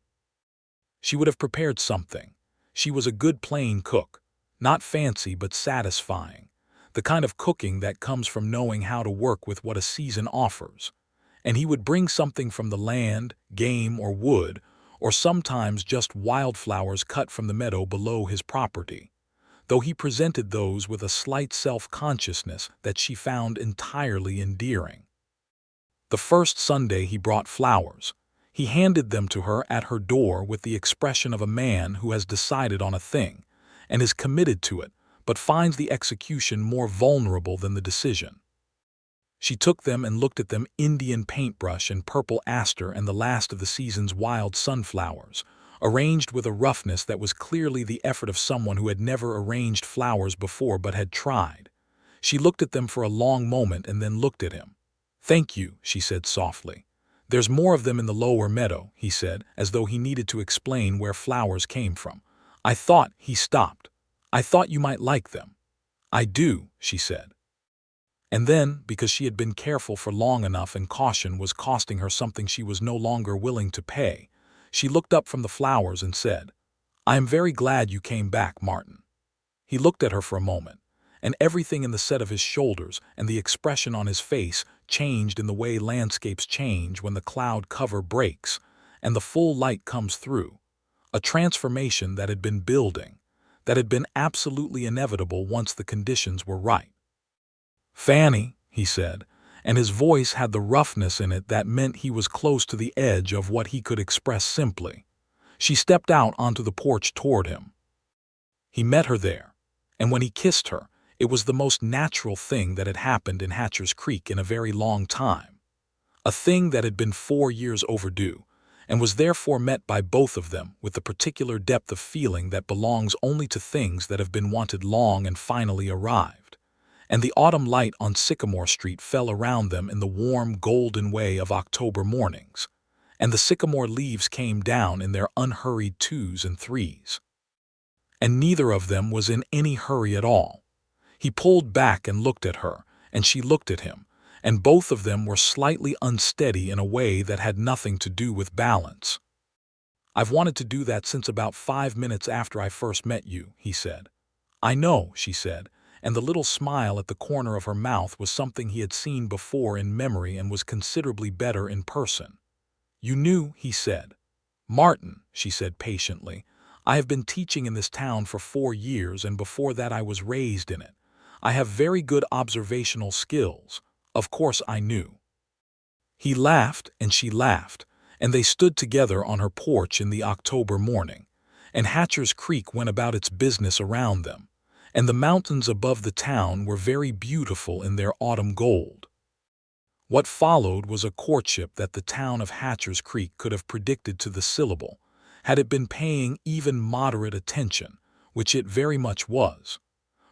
A: She would have prepared something. She was a good plain cook, not fancy but satisfying, the kind of cooking that comes from knowing how to work with what a season offers. And he would bring something from the land, game or wood, or sometimes just wildflowers cut from the meadow below his property, though he presented those with a slight self-consciousness that she found entirely endearing. The first Sunday he brought flowers. He handed them to her at her door with the expression of a man who has decided on a thing, and is committed to it, but finds the execution more vulnerable than the decision. She took them and looked at them, Indian paintbrush and purple aster and the last of the season's wild sunflowers, arranged with a roughness that was clearly the effort of someone who had never arranged flowers before but had tried. She looked at them for a long moment and then looked at him. "Thank you," she said softly. "There's more of them in the lower meadow," he said, as though he needed to explain where flowers came from. "I thought," he stopped. "I thought you might like them." "I do," she said. And then, because she had been careful for long enough and caution was costing her something she was no longer willing to pay, she looked up from the flowers and said, "I am very glad you came back, Martin." He looked at her for a moment, and everything in the set of his shoulders and the expression on his face changed in the way landscapes change when the cloud cover breaks and the full light comes through. A transformation that had been building, that had been absolutely inevitable once the conditions were right. "Fannie," he said, and his voice had the roughness in it that meant he was close to the edge of what he could express simply. She stepped out onto the porch toward him. He met her there, and when he kissed her, it was the most natural thing that had happened in Hatcher's Creek in a very long time. A thing that had been 4 years overdue, and was therefore met by both of them with the particular depth of feeling that belongs only to things that have been wanted long and finally arrived. And the autumn light on Sycamore Street fell around them in the warm, golden way of October mornings, and the sycamore leaves came down in their unhurried 2s and 3s. And neither of them was in any hurry at all. He pulled back and looked at her, and she looked at him, and both of them were slightly unsteady in a way that had nothing to do with balance. "I've wanted to do that since about 5 minutes after I first met you," he said. "I know," she said, and the little smile at the corner of her mouth was something he had seen before in memory and was considerably better in person. "You knew," he said. "Martin," she said patiently, "I have been teaching in this town for 4 years, and before that I was raised in it. I have very good observational skills. Of course I knew." He laughed and she laughed, and they stood together on her porch in the October morning, and Hatcher's Creek went about its business around them, and the mountains above the town were very beautiful in their autumn gold. What followed was a courtship that the town of Hatcher's Creek could have predicted to the syllable, had it been paying even moderate attention, which it very much was.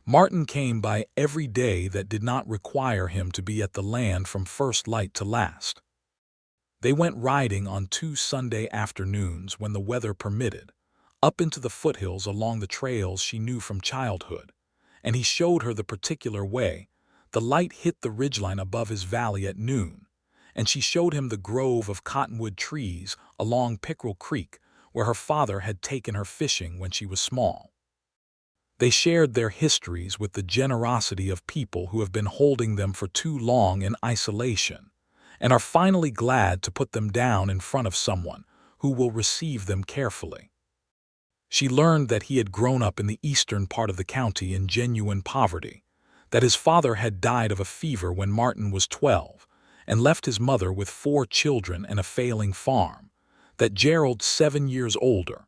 A: Martin came by every day that did not require him to be at the land from first light to last. They went riding on 2 Sunday afternoons when the weather permitted, up into the foothills along the trails she knew from childhood, and he showed her the particular way. The light hit the ridgeline above his valley at noon, and she showed him the grove of cottonwood trees along Pickerel Creek where her father had taken her fishing when she was small. They shared their histories with the generosity of people who have been holding them for too long in isolation, and are finally glad to put them down in front of someone who will receive them carefully. She learned that he had grown up in the eastern part of the county in genuine poverty, that his father had died of a fever when Martin was 12, and left his mother with 4 children and a failing farm, that Gerald, 7 years older,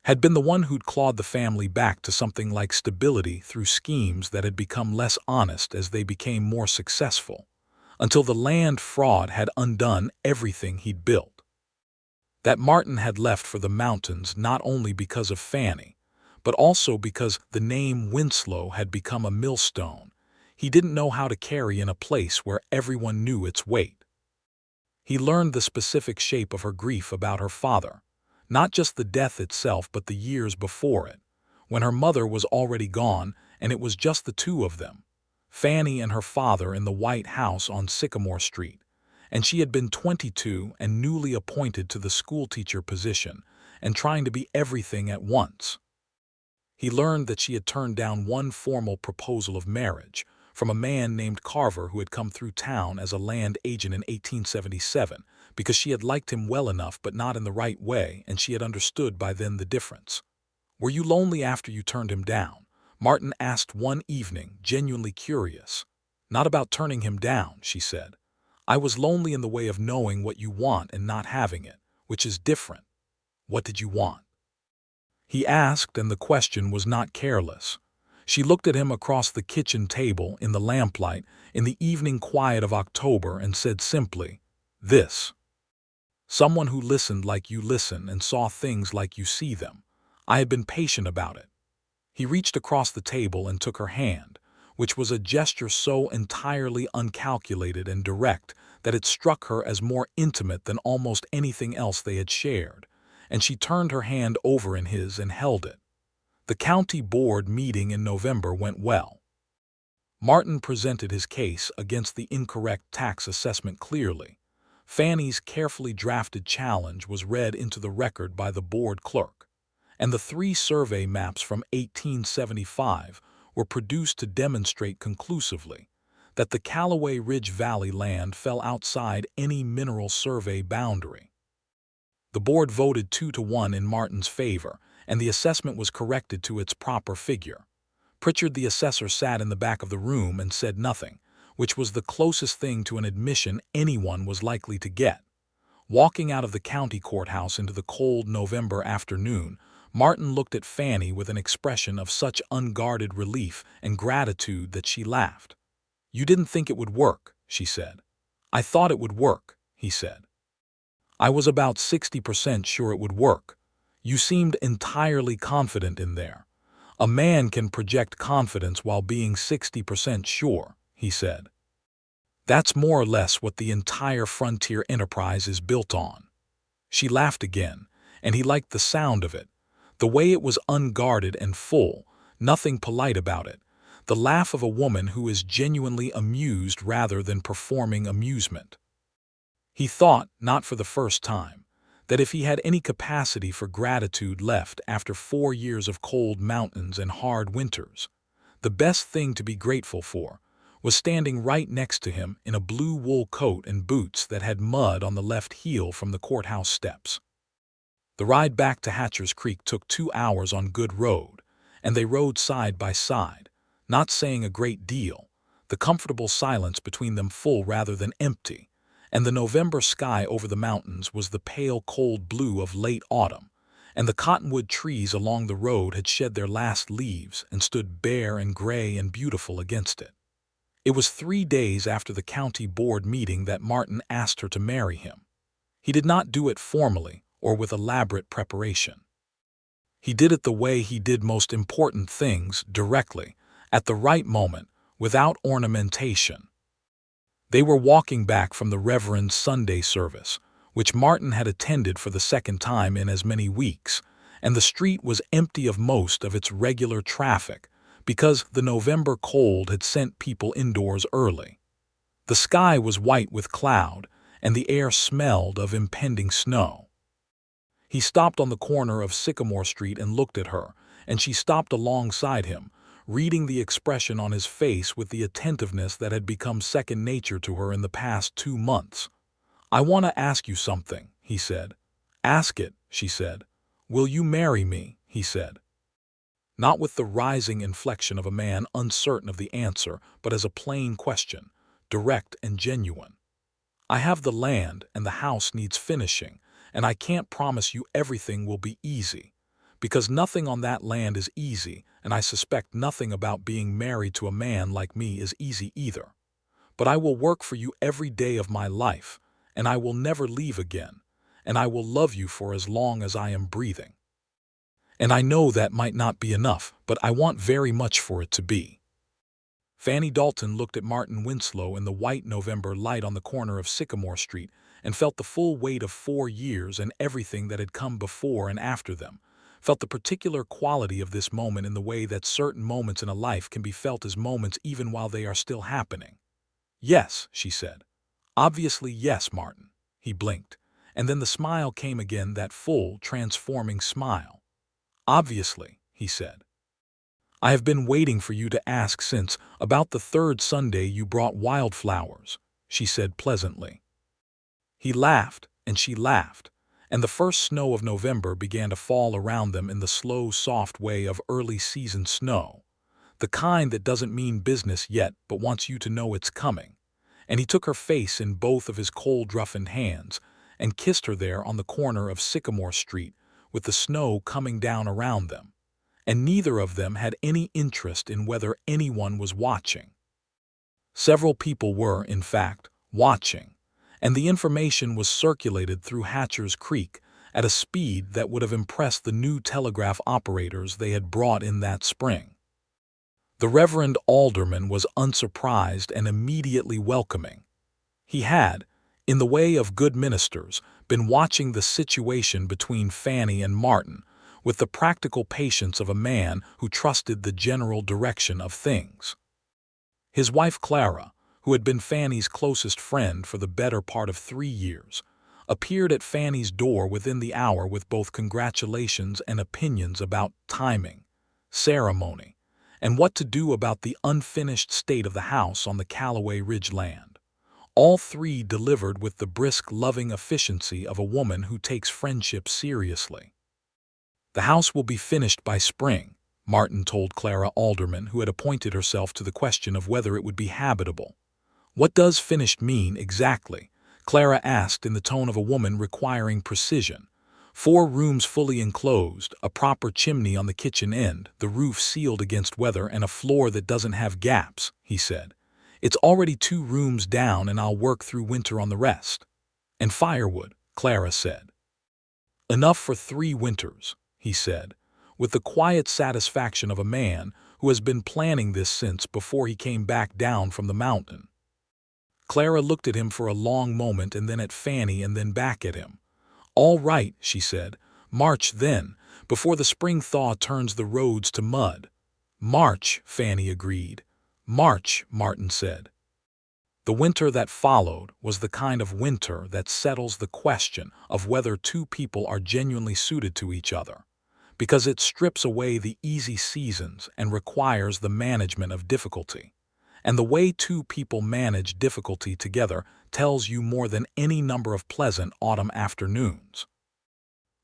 A: had been the one who'd clawed the family back to something like stability through schemes that had become less honest as they became more successful, until the land fraud had undone everything he'd built. That Martin had left for the mountains not only because of Fannie, but also because the name Winslow had become a millstone he didn't know how to carry in a place where everyone knew its weight. He learned the specific shape of her grief about her father, not just the death itself but the years before it, when her mother was already gone and it was just the 2 of them, Fannie and her father in the white house on Sycamore Street, and she had been 22 and newly appointed to the schoolteacher position and trying to be everything at once. He learned that she had turned down one formal proposal of marriage from a man named Carver who had come through town as a land agent in 1877 because she had liked him well enough but not in the right way, and she had understood by then the difference. "Were you lonely after you turned him down?" Martin asked one evening, genuinely curious. "Not about turning him down," she said. "I was lonely in the way of knowing what you want and not having it, which is different." "What did you want?" he asked, and the question was not careless. She looked at him across the kitchen table in the lamplight in the evening quiet of October and said simply, "This. Someone who listened like you listen and saw things like you see them. I had been patient about it." He reached across the table and took her hand, which was a gesture so entirely uncalculated and direct that it struck her as more intimate than almost anything else they had shared, and she turned her hand over in his and held it. The county board meeting in November went well. Martin presented his case against the incorrect tax assessment clearly. Fannie's carefully drafted challenge was read into the record by the board clerk, and the 3 survey maps from 1875 were produced to demonstrate conclusively that the Callaway Ridge Valley land fell outside any mineral survey boundary. The board voted 2-1 in Martin's favor, and the assessment was corrected to its proper figure. Pritchard the assessor sat in the back of the room and said nothing, which was the closest thing to an admission anyone was likely to get. Walking out of the county courthouse into the cold November afternoon, Martin looked at Fannie with an expression of such unguarded relief and gratitude that she laughed. "You didn't think it would work," she said. "I thought it would work," he said. "I was about 60% sure it would work. You seemed entirely confident in there." "A man can project confidence while being 60% sure," he said. "That's more or less what the entire frontier enterprise is built on." She laughed again, and he liked the sound of it. The way it was unguarded and full, nothing polite about it. The laugh of a woman who is genuinely amused rather than performing amusement. He thought, not for the first time, that if he had any capacity for gratitude left after 4 years of cold mountains and hard winters, the best thing to be grateful for was standing right next to him in a blue wool coat and boots that had mud on the left heel from the courthouse steps. The ride back to Hatcher's Creek took 2 hours on good road, and they rode side by side, not saying a great deal, the comfortable silence between them full rather than empty, and the November sky over the mountains was the pale cold blue of late autumn, and the cottonwood trees along the road had shed their last leaves and stood bare and gray and beautiful against it. It was 3 days after the county board meeting that Martin asked her to marry him. He did not do it formally or with elaborate preparation. He did it the way he did most important things, directly, at the right moment, without ornamentation. They were walking back from the Reverend's Sunday service, which Martin had attended for the second time in as many weeks, and the street was empty of most of its regular traffic because the November cold had sent people indoors early. The sky was white with cloud, and the air smelled of impending snow. He stopped on the corner of Sycamore Street and looked at her, and she stopped alongside him, reading the expression on his face with the attentiveness that had become second nature to her in the past 2 months. "I want to ask you something," he said. "Ask it," she said. "Will you marry me?" he said. Not with the rising inflection of a man uncertain of the answer, but as a plain question, direct and genuine. "I have the land, and the house needs finishing, and I can't promise you everything will be easy, because nothing on that land is easy, and I suspect nothing about being married to a man like me is easy either. But I will work for you every day of my life, and I will never leave again, and I will love you for as long as I am breathing. And I know that might not be enough, but I want very much for it to be." Fannie Dalton looked at Martin Winslow in the white November light on the corner of Sycamore Street and felt the full weight of 4 years and everything that had come before and after them, felt the particular quality of this moment in the way that certain moments in a life can be felt as moments even while they are still happening. "Yes," she said. "Obviously yes, Martin." He blinked, and then the smile came again, that full, transforming smile. "Obviously," he said. "I have been waiting for you to ask since about the 3rd Sunday you brought wildflowers," she said pleasantly. He laughed, and she laughed, and the first snow of November began to fall around them in the slow, soft way of early-season snow, the kind that doesn't mean business yet but wants you to know it's coming, and he took her face in both of his cold, roughened hands and kissed her there on the corner of Sycamore Street with the snow coming down around them, and neither of them had any interest in whether anyone was watching. Several people were, in fact, watching, and the information was circulated through Hatcher's Creek at a speed that would have impressed the new telegraph operators they had brought in that spring. The Reverend Alderman was unsurprised and immediately welcoming. He had, in the way of good ministers, been watching the situation between Fannie and Martin with the practical patience of a man who trusted the general direction of things. His wife Clara, who had been Fanny's closest friend for the better part of 3 years, appeared at Fanny's door within the hour with both congratulations and opinions about timing, ceremony, and what to do about the unfinished state of the house on the Callaway Ridge land. All three delivered with the brisk, loving efficiency of a woman who takes friendship seriously. "The house will be finished by spring," Martin told Clara Alderman, who had appointed herself to the question of whether it would be habitable. "What does finished mean exactly?" Clara asked in the tone of a woman requiring precision. "4 rooms fully enclosed, a proper chimney on the kitchen end, the roof sealed against weather, and a floor that doesn't have gaps," he said. "It's already 2 rooms down, and I'll work through winter on the rest." "And firewood," Clara said. "Enough for 3 winters," he said, with the quiet satisfaction of a man who has been planning this since before he came back down from the mountain. Clara looked at him for a long moment, and then at Fanny, and then back at him. "All right," she said. "March, then, before the spring thaw turns the roads to mud." "March," Fanny agreed. "March," Martin said. The winter that followed was the kind of winter that settles the question of whether 2 people are genuinely suited to each other, because it strips away the easy seasons and requires the management of difficulty. And the way 2 people manage difficulty together tells you more than any number of pleasant autumn afternoons.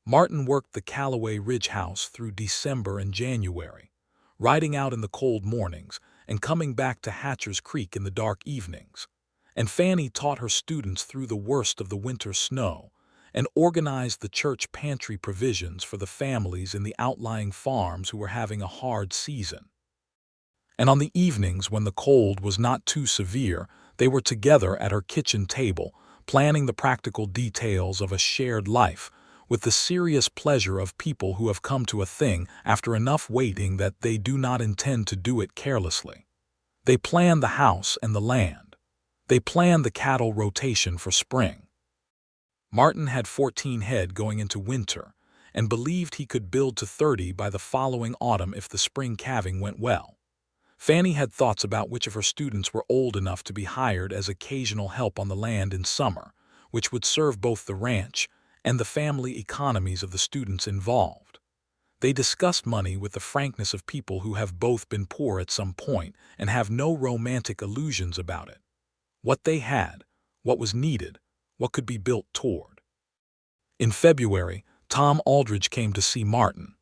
A: Martin worked the Callaway Ridge house through December and January, riding out in the cold mornings and coming back to Hatcher's Creek in the dark evenings. And Fanny taught her students through the worst of the winter snow and organized the church pantry provisions for the families in the outlying farms who were having a hard season. And on the evenings when the cold was not too severe, they were together at her kitchen table, planning the practical details of a shared life, with the serious pleasure of people who have come to a thing after enough waiting that they do not intend to do it carelessly. They planned the house and the land. They planned the cattle rotation for spring. Martin had 14 head going into winter, and believed he could build to 30 by the following autumn if the spring calving went well. Fanny had thoughts about which of her students were old enough to be hired as occasional help on the land in summer, which would serve both the ranch and the family economies of the students involved. They discussed money with the frankness of people who have both been poor at some point and have no romantic illusions about it. What they had, what was needed, what could be built toward. In February, Tom Aldridge came to see Martin.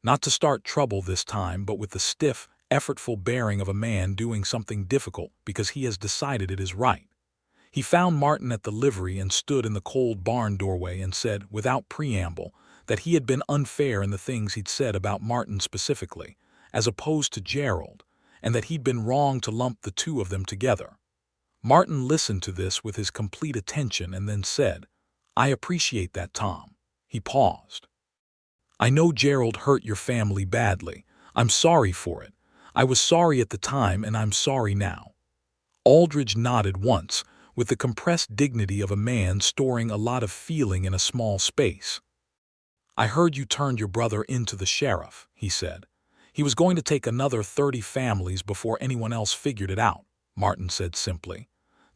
A: Not to start trouble this time, but with the stiff, effortful bearing of a man doing something difficult because he has decided it is right. He found Martin at the livery and stood in the cold barn doorway and said, without preamble, that he had been unfair in the things he'd said about Martin specifically, as opposed to Gerald, and that he'd been wrong to lump the 2 of them together. Martin listened to this with his complete attention and then said, "I appreciate that, Tom." He paused. "I know Gerald hurt your family badly. I'm sorry for it. I was sorry at the time, and I'm sorry now." Aldridge nodded once, with the compressed dignity of a man storing a lot of feeling in a small space. "I heard you turned your brother in to the sheriff," he said. "He was going to take another 30 families before anyone else figured it out," Martin said simply.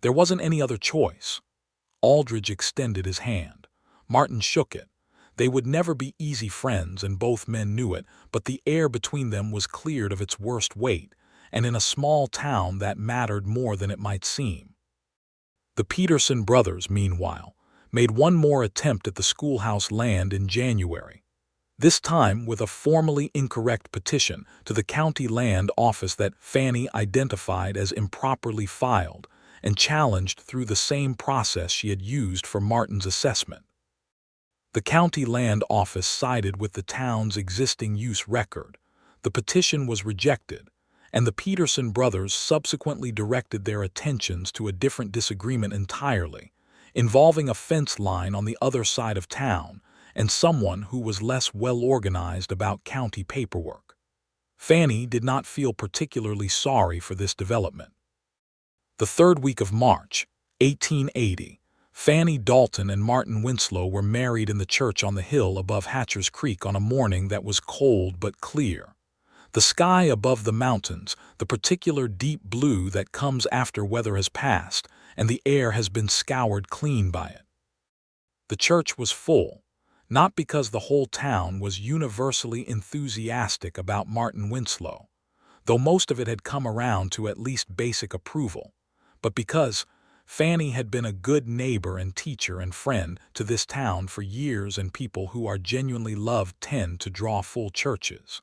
A: "There wasn't any other choice." Aldridge extended his hand. Martin shook it. They would never be easy friends, and both men knew it, but the air between them was cleared of its worst weight, and in a small town that mattered more than it might seem. The Peterson brothers, meanwhile, made one more attempt at the schoolhouse land in January, this time with a formally incorrect petition to the county land office that Fanny identified as improperly filed and challenged through the same process she had used for Martin's assessment. The county land office sided with the town's existing use record. The petition was rejected, and the Peterson brothers subsequently directed their attentions to a different disagreement entirely, involving a fence line on the other side of town and someone who was less well organized about county paperwork. Fanny did not feel particularly sorry for this development. The 3rd week of March, 1880, Fannie Dalton and Martin Winslow were married in the church on the hill above Hatcher's Creek on a morning that was cold but clear. The sky above the mountains, the particular deep blue that comes after weather has passed, and the air has been scoured clean by it. The church was full, not because the whole town was universally enthusiastic about Martin Winslow, though most of it had come around to at least basic approval, but because Fannie had been a good neighbor and teacher and friend to this town for years, and people who are genuinely loved tend to draw full churches.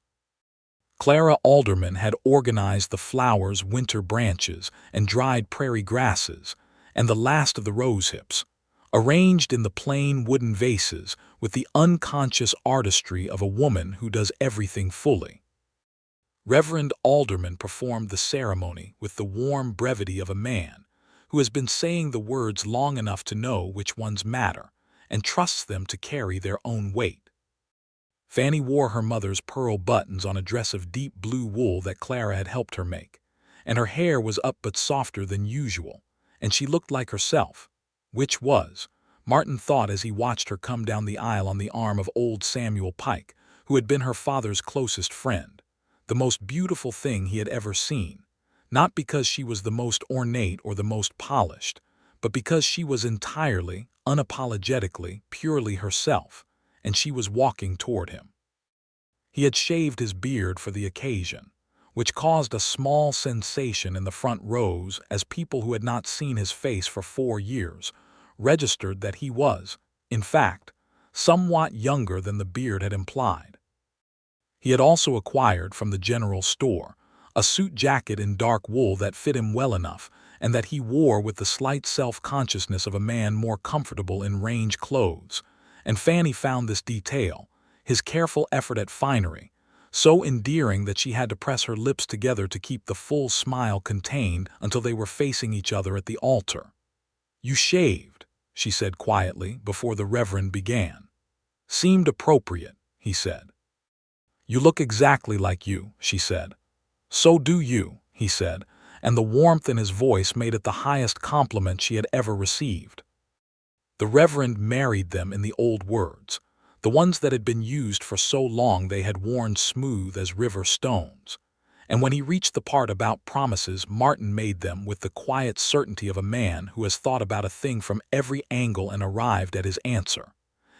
A: Clara Alderman had organized the flowers, winter branches, and dried prairie grasses, and the last of the rose hips, arranged in the plain wooden vases with the unconscious artistry of a woman who does everything fully. Reverend Alderman performed the ceremony with the warm brevity of a man who has been saying the words long enough to know which ones matter and trusts them to carry their own weight. Fannie wore her mother's pearl buttons on a dress of deep blue wool that Clara had helped her make, and her hair was up but softer than usual, and she looked like herself, which was, Martin thought as he watched her come down the aisle on the arm of old Samuel Pike, who had been her father's closest friend, the most beautiful thing he had ever seen, not because she was the most ornate or the most polished, but because she was entirely, unapologetically, purely herself, and she was walking toward him. He had shaved his beard for the occasion, which caused a small sensation in the front rows as people who had not seen his face for 4 years registered that he was, in fact, somewhat younger than the beard had implied. He had also acquired from the general store a suit jacket in dark wool that fit him well enough and that he wore with the slight self-consciousness of a man more comfortable in range clothes, and Fannie found this detail, his careful effort at finery, so endearing that she had to press her lips together to keep the full smile contained until they were facing each other at the altar. "You shaved," she said quietly before the Reverend began. "Seemed appropriate," he said. "You look exactly like you," she said. "So do you," he said, and the warmth in his voice made it the highest compliment she had ever received. The Reverend married them in the old words, the ones that had been used for so long they had worn smooth as river stones, and when he reached the part about promises, Martin made them with the quiet certainty of a man who has thought about a thing from every angle and arrived at his answer,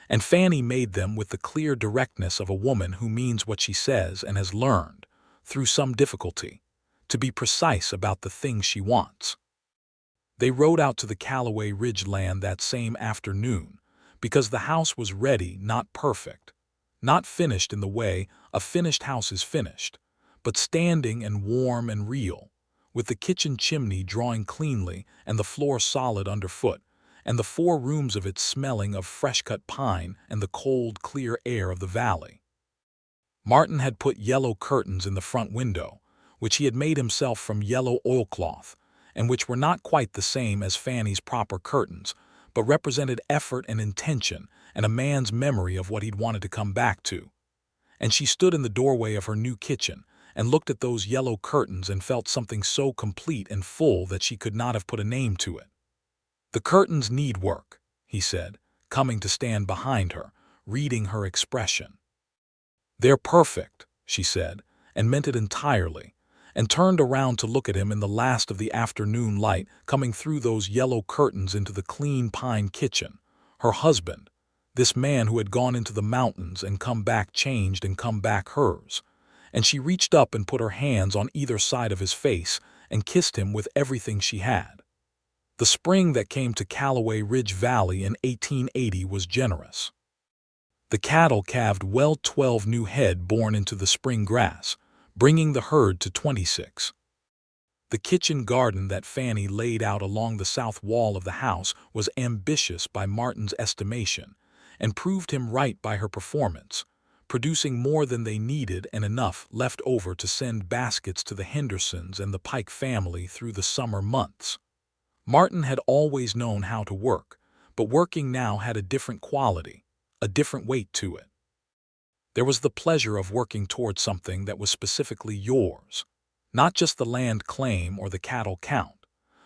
A: and Fannie made them with the clear directness of a woman who means what she says and has learned, through some difficulty, to be precise about the things she wants. They rode out to the Callaway Ridge land that same afternoon because the house was ready, not perfect, not finished in the way a finished house is finished, but standing and warm and real, with the kitchen chimney drawing cleanly and the floor solid underfoot, and the 4 rooms of it smelling of fresh-cut pine and the cold, clear air of the valley. Martin had put yellow curtains in the front window, which he had made himself from yellow oilcloth, and which were not quite the same as Fannie's proper curtains, but represented effort and intention and a man's memory of what he'd wanted to come back to. And she stood in the doorway of her new kitchen and looked at those yellow curtains and felt something so complete and full that she could not have put a name to it. "The curtains need work," he said, coming to stand behind her, reading her expression. "They're perfect," she said, and meant it entirely, and turned around to look at him in the last of the afternoon light coming through those yellow curtains into the clean pine kitchen, her husband, this man who had gone into the mountains and come back changed and come back hers, and she reached up and put her hands on either side of his face and kissed him with everything she had. The spring that came to Callaway Ridge Valley in 1880 was generous. The cattle calved well 12 new head born into the spring grass, bringing the herd to 26. The kitchen garden that Fannie laid out along the south wall of the house was ambitious by Martin's estimation, and proved him right by her performance, producing more than they needed and enough left over to send baskets to the Hendersons and the Pike family through the summer months. Martin had always known how to work, but working now had a different quality, a different weight to it. There was the pleasure of working toward something that was specifically yours, not just the land claim or the cattle count,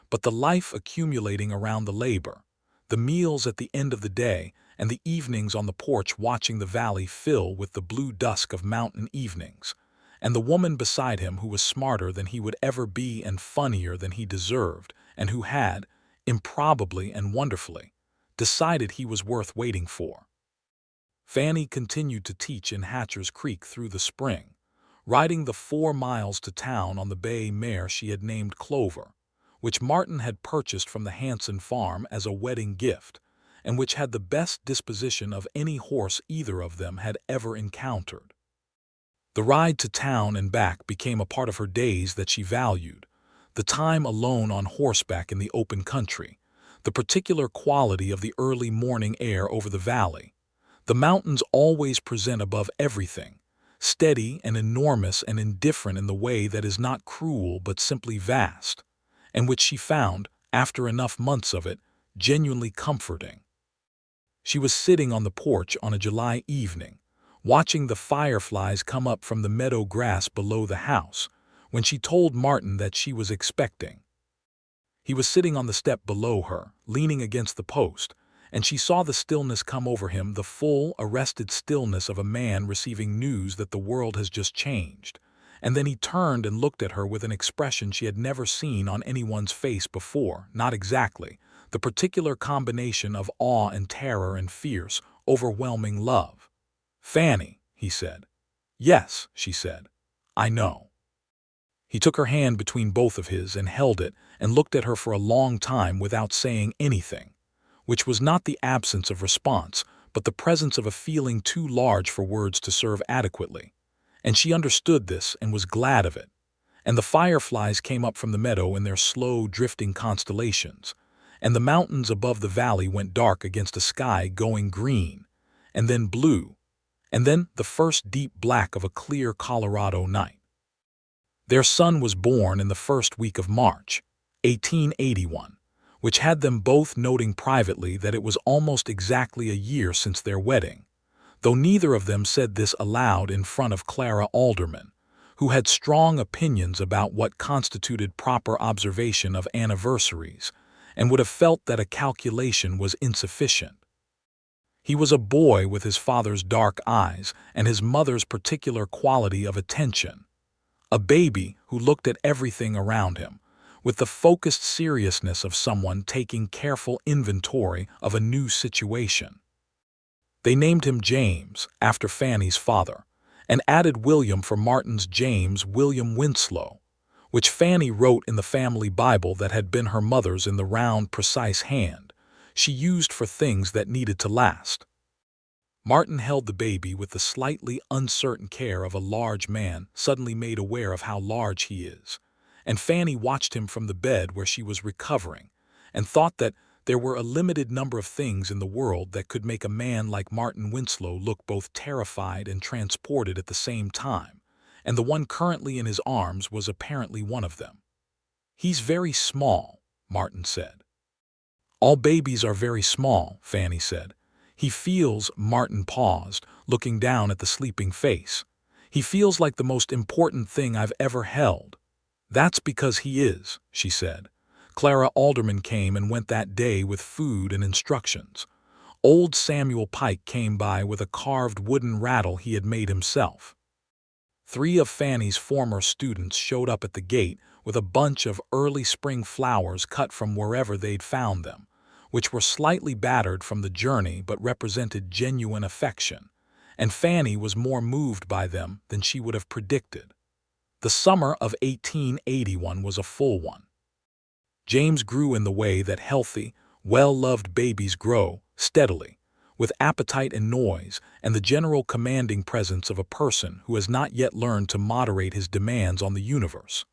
A: but the life accumulating around the labor, the meals at the end of the day, and the evenings on the porch watching the valley fill with the blue dusk of mountain evenings, and the woman beside him who was smarter than he would ever be and funnier than he deserved, and who had, improbably and wonderfully, decided he was worth waiting for. Fannie continued to teach in Hatcher's Creek through the spring, riding the 4 miles to town on the bay mare she had named Clover, which Martin had purchased from the Hanson farm as a wedding gift, and which had the best disposition of any horse either of them had ever encountered. The ride to town and back became a part of her days that she valued, the time alone on horseback in the open country, the particular quality of the early morning air over the valley. The mountains always present above everything, steady and enormous and indifferent in the way that is not cruel but simply vast, and which she found, after enough months of it, genuinely comforting. She was sitting on the porch on a July evening, watching the fireflies come up from the meadow grass below the house, when she told Martin that she was expecting. He was sitting on the step below her, leaning against the post, and she saw the stillness come over him, the full, arrested stillness of a man receiving news that the world has just changed. And then he turned and looked at her with an expression she had never seen on anyone's face before, not exactly, the particular combination of awe and terror and fierce, overwhelming love. "Fannie," he said. "Yes," she said. "I know." He took her hand between both of his and held it and looked at her for a long time without saying anything, which was not the absence of response, but the presence of a feeling too large for words to serve adequately. And she understood this and was glad of it. And the fireflies came up from the meadow in their slow, drifting constellations, and the mountains above the valley went dark against a sky going green, and then blue, and then the first deep black of a clear Colorado night. Their son was born in the first week of March, 1881, which had them both noting privately that it was almost exactly a year since their wedding, though neither of them said this aloud in front of Clara Alderman, who had strong opinions about what constituted proper observation of anniversaries, and would have felt that a calculation was insufficient. He was a boy with his father's dark eyes and his mother's particular quality of attention, a baby who looked at everything around him, with the focused seriousness of someone taking careful inventory of a new situation. They named him James, after Fannie's father, and added William for Martin's James William Winslow, which Fannie wrote in the family Bible that had been her mother's in the round, precise hand she used for things that needed to last. Martin held the baby with the slightly uncertain care of a large man suddenly made aware of how large he is, and Fannie watched him from the bed where she was recovering, and thought that there were a limited number of things in the world that could make a man like Martin Winslow look both terrified and transported at the same time, and the one currently in his arms was apparently one of them. "He's very small," Martin said. "All babies are very small," Fannie said. "He feels," Martin paused, looking down at the sleeping face. "He feels like the most important thing I've ever held." "That's because he is," she said. Clara Alderman came and went that day with food and instructions. Old Samuel Pike came by with a carved wooden rattle he had made himself. 3 of Fannie's former students showed up at the gate with a bunch of early spring flowers cut from wherever they'd found them, which were slightly battered from the journey but represented genuine affection, and Fannie was more moved by them than she would have predicted. The summer of 1881 was a full one. James grew in the way that healthy, well-loved babies grow, steadily, with appetite and noise and the general commanding presence of a person who has not yet learned to moderate his demands on the universe.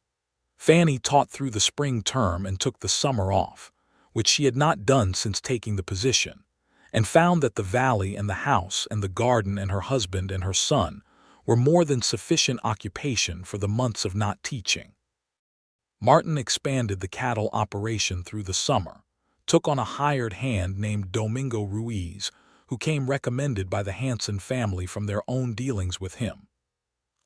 A: Fannie taught through the spring term and took the summer off, which she had not done since taking the position, and found that the valley and the house and the garden and her husband and her son were more than sufficient occupation for the months of not teaching. Martin expanded the cattle operation through the summer, took on a hired hand named Domingo Ruiz, who came recommended by the Hanson family from their own dealings with him.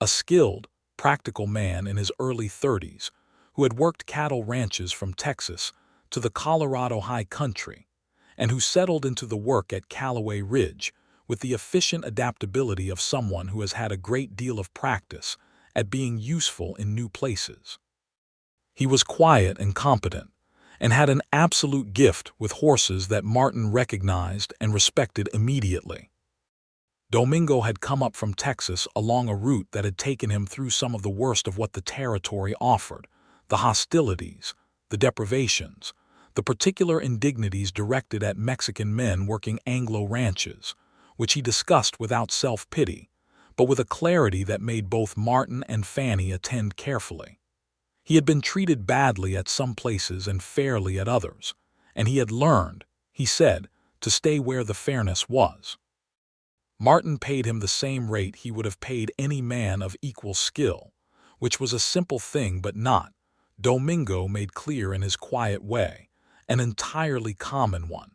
A: A skilled, practical man in his early 30s, who had worked cattle ranches from Texas to the Colorado high country, and who settled into the work at Callaway Ridge with the efficient adaptability of someone who has had a great deal of practice at being useful in new places. He was quiet and competent, and had an absolute gift with horses that Martin recognized and respected immediately. Domingo had come up from Texas along a route that had taken him through some of the worst of what the territory offered: the hostilities, the deprivations, the particular indignities directed at Mexican men working Anglo ranches, which he discussed without self-pity, but with a clarity that made both Martin and Fannie attend carefully. He had been treated badly at some places and fairly at others, and he had learned, he said, to stay where the fairness was. Martin paid him the same rate he would have paid any man of equal skill, which was a simple thing but not, Domingo made clear in his quiet way, an entirely common one.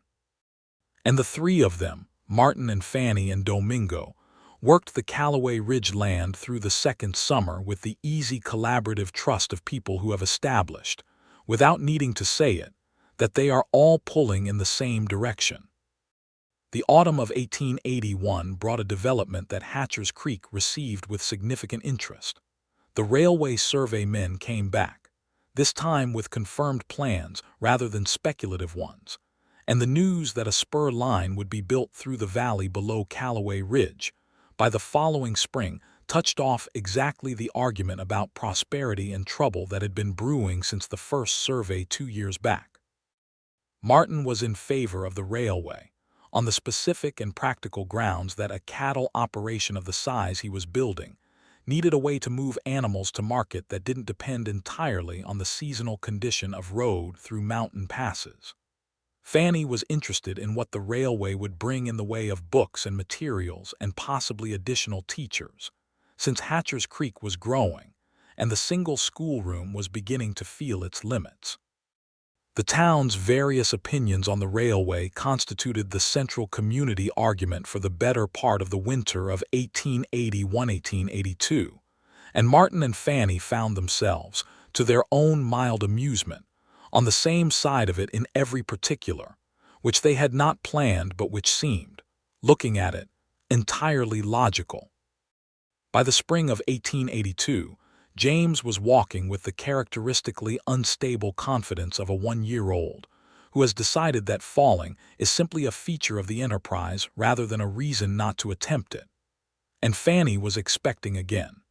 A: And the three of them, Martin and Fannie and Domingo, worked the Callaway Ridge land through the second summer with the easy collaborative trust of people who have established, without needing to say it, that they are all pulling in the same direction. The autumn of 1881 brought a development that Hatcher's Creek received with significant interest. The railway survey men came back, this time with confirmed plans rather than speculative ones, and the news that a spur line would be built through the valley below Callaway Ridge by the following spring touched off exactly the argument about prosperity and trouble that had been brewing since the first survey 2 years back. Martin was in favor of the railway, on the specific and practical grounds that a cattle operation of the size he was building needed a way to move animals to market that didn't depend entirely on the seasonal condition of road through mountain passes. Fannie was interested in what the railway would bring in the way of books and materials and possibly additional teachers, since Hatcher's Creek was growing and the single schoolroom was beginning to feel its limits. The town's various opinions on the railway constituted the central community argument for the better part of the winter of 1881–1882, and Martin and Fannie found themselves, to their own mild amusement, on the same side of it in every particular, which they had not planned but which seemed, looking at it, entirely logical. By the spring of 1882, James was walking with the characteristically unstable confidence of a 1-year-old who has decided that falling is simply a feature of the enterprise rather than a reason not to attempt it. And Fannie was expecting again,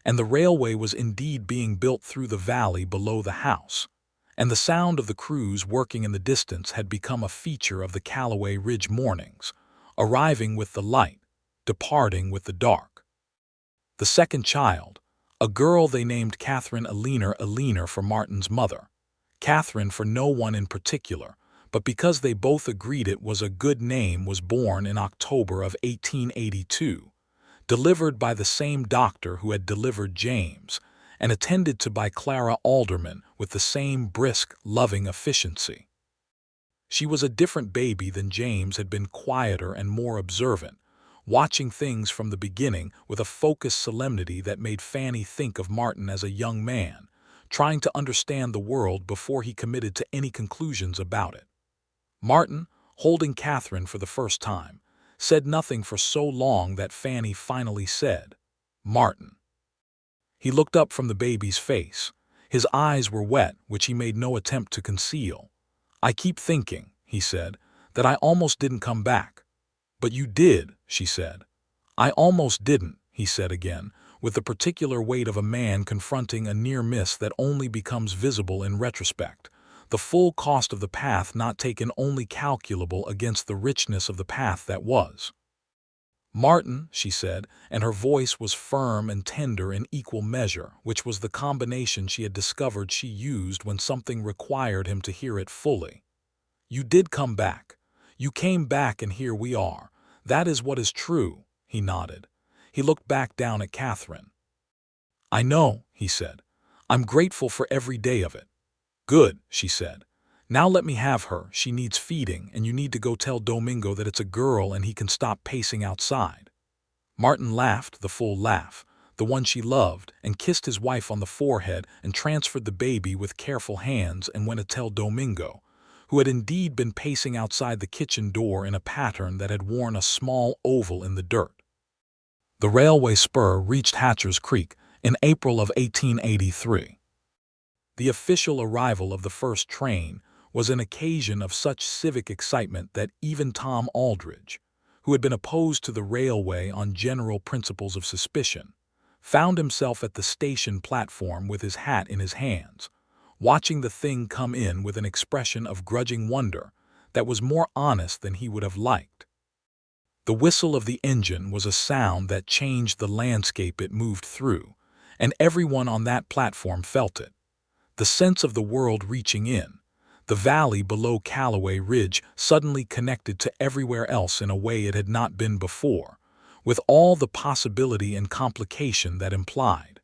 A: and the railway was indeed being built through the valley below the house, and the sound of the crews working in the distance had become a feature of the Callaway Ridge mornings, arriving with the light, departing with the dark. The second child, a girl they named Catherine Eleanor for Martin's mother, Catherine for no one in particular, but because they both agreed it was a good name, was born in October of 1882, delivered by the same doctor who had delivered James, and attended to by Clara Alderman with the same brisk, loving efficiency. She was a different baby than James had been, quieter and more observant, watching things from the beginning with a focused solemnity that made Fannie think of Martin as a young man, trying to understand the world before he committed to any conclusions about it. Martin, holding Catherine for the first time, said nothing for so long that Fannie finally said, "Martin." He looked up from the baby's face. His eyes were wet, which he made no attempt to conceal. "I keep thinking," he said, "that I almost didn't come back." "But you did," she said. "I almost didn't," he said again, with the particular weight of a man confronting a near miss that only becomes visible in retrospect, the full cost of the path not taken only calculable against the richness of the path that was. "Martin," she said, and her voice was firm and tender in equal measure, which was the combination she had discovered she used when something required him to hear it fully. "You did come back. You came back, and here we are. That is what is true," he nodded. He looked back down at Catherine. "I know," he said. "I'm grateful for every day of it." "Good," she said. "Now let me have her. She needs feeding, and you need to go tell Domingo that it's a girl and he can stop pacing outside." Martin laughed the full laugh, the one she loved, and kissed his wife on the forehead and transferred the baby with careful hands and went to tell Domingo, who had indeed been pacing outside the kitchen door in a pattern that had worn a small oval in the dirt. The railway spur reached Hatcher's Creek, in April of 1883. The official arrival of the first train was an occasion of such civic excitement that even Tom Aldridge, who had been opposed to the railway on general principles of suspicion, found himself at the station platform with his hat in his hands, watching the thing come in with an expression of grudging wonder that was more honest than he would have liked. The whistle of the engine was a sound that changed the landscape it moved through, and everyone on that platform felt it. The sense of the world reaching in, the valley below Callaway Ridge suddenly connected to everywhere else in a way it had not been before, with all the possibility and complication that implied.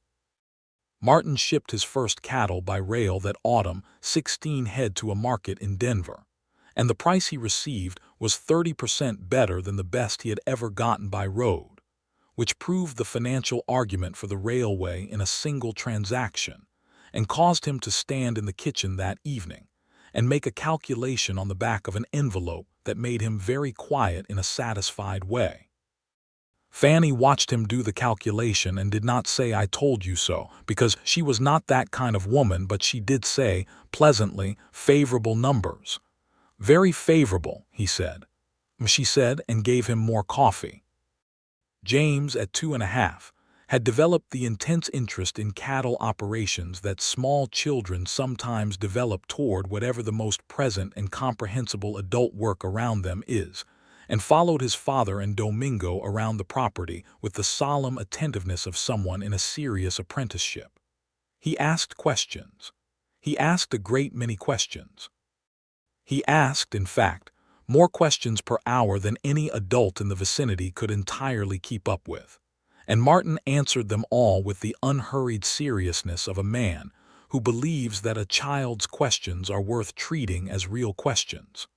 A: Martin shipped his first cattle by rail that autumn, 16 head to a market in Denver, and the price he received was 30% better than the best he had ever gotten by road, which proved the financial argument for the railway in a single transaction, and caused him to stand in the kitchen that evening and make a calculation on the back of an envelope that made him very quiet in a satisfied way. Fannie watched him do the calculation and did not say "I told you so," because she was not that kind of woman, but she did say, pleasantly, "Favorable numbers." "Very favorable," he said. She said, and gave him more coffee. James, at 2½, had developed the intense interest in cattle operations that small children sometimes develop toward whatever the most present and comprehensible adult work around them is, and followed his father and Domingo around the property with the solemn attentiveness of someone in a serious apprenticeship. He asked questions. He asked a great many questions. He asked, in fact, more questions per hour than any adult in the vicinity could entirely keep up with, and Martin answered them all with the unhurried seriousness of a man who believes that a child's questions are worth treating as real questions.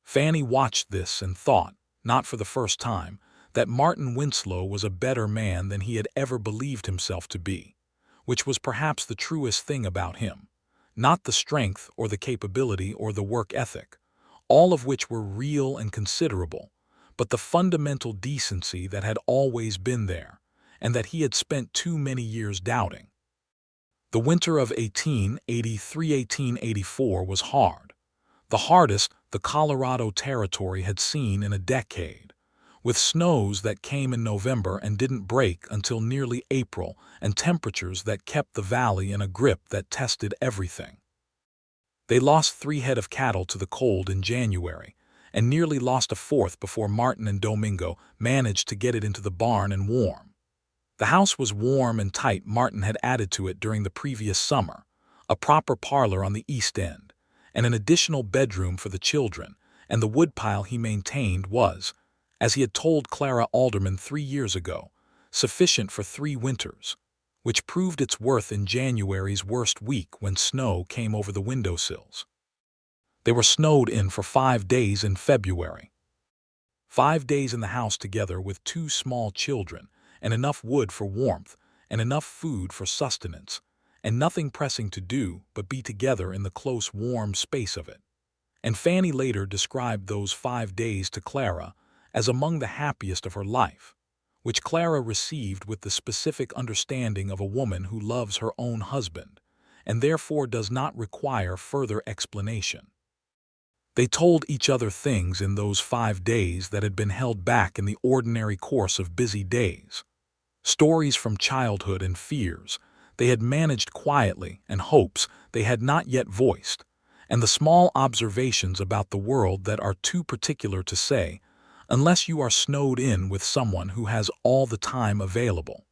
A: Fannie watched this and thought, not for the first time, that Martin Winslow was a better man than he had ever believed himself to be, which was perhaps the truest thing about him, not the strength or the capability or the work ethic, all of which were real and considerable, but the fundamental decency that had always been there, and that he had spent too many years doubting. The winter of 1883–1884 was hard, the hardest the Colorado Territory had seen in a decade, with snows that came in November and didn't break until nearly April, and temperatures that kept the valley in a grip that tested everything. They lost 3 head of cattle to the cold in January, and nearly lost a 4th before Martin and Domingo managed to get it into the barn and warm. The house was warm and tight. Martin had added to it during the previous summer, a proper parlor on the east end, and an additional bedroom for the children, and the woodpile he maintained was, as he had told Clara Alderman 3 years ago, sufficient for 3 winters, which proved its worth in January's worst week when snow came over the windowsills. They were snowed in for 5 days in February. 5 days in the house together with 2 small children, and enough wood for warmth, and enough food for sustenance, and nothing pressing to do but be together in the close warm space of it. And Fannie later described those 5 days to Clara as among the happiest of her life, which Clara received with the specific understanding of a woman who loves her own husband, and therefore does not require further explanation. They told each other things in those 5 days that had been held back in the ordinary course of busy days. Stories from childhood and fears they had managed quietly, and hopes they had not yet voiced, and the small observations about the world that are too particular to say, unless you are snowed in with someone who has all the time available.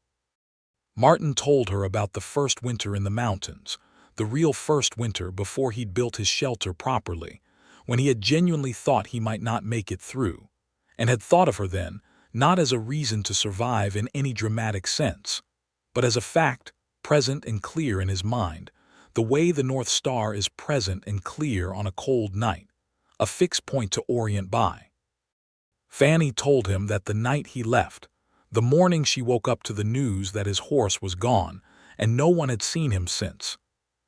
A: Martin told her about the first winter in the mountains, the real first winter before he'd built his shelter properly, when he had genuinely thought he might not make it through, and had thought of her then, not as a reason to survive in any dramatic sense, but as a fact, present and clear in his mind, the way the North Star is present and clear on a cold night, a fixed point to orient by. Fannie told him that the night he left, the morning she woke up to the news that his horse was gone, and no one had seen him since.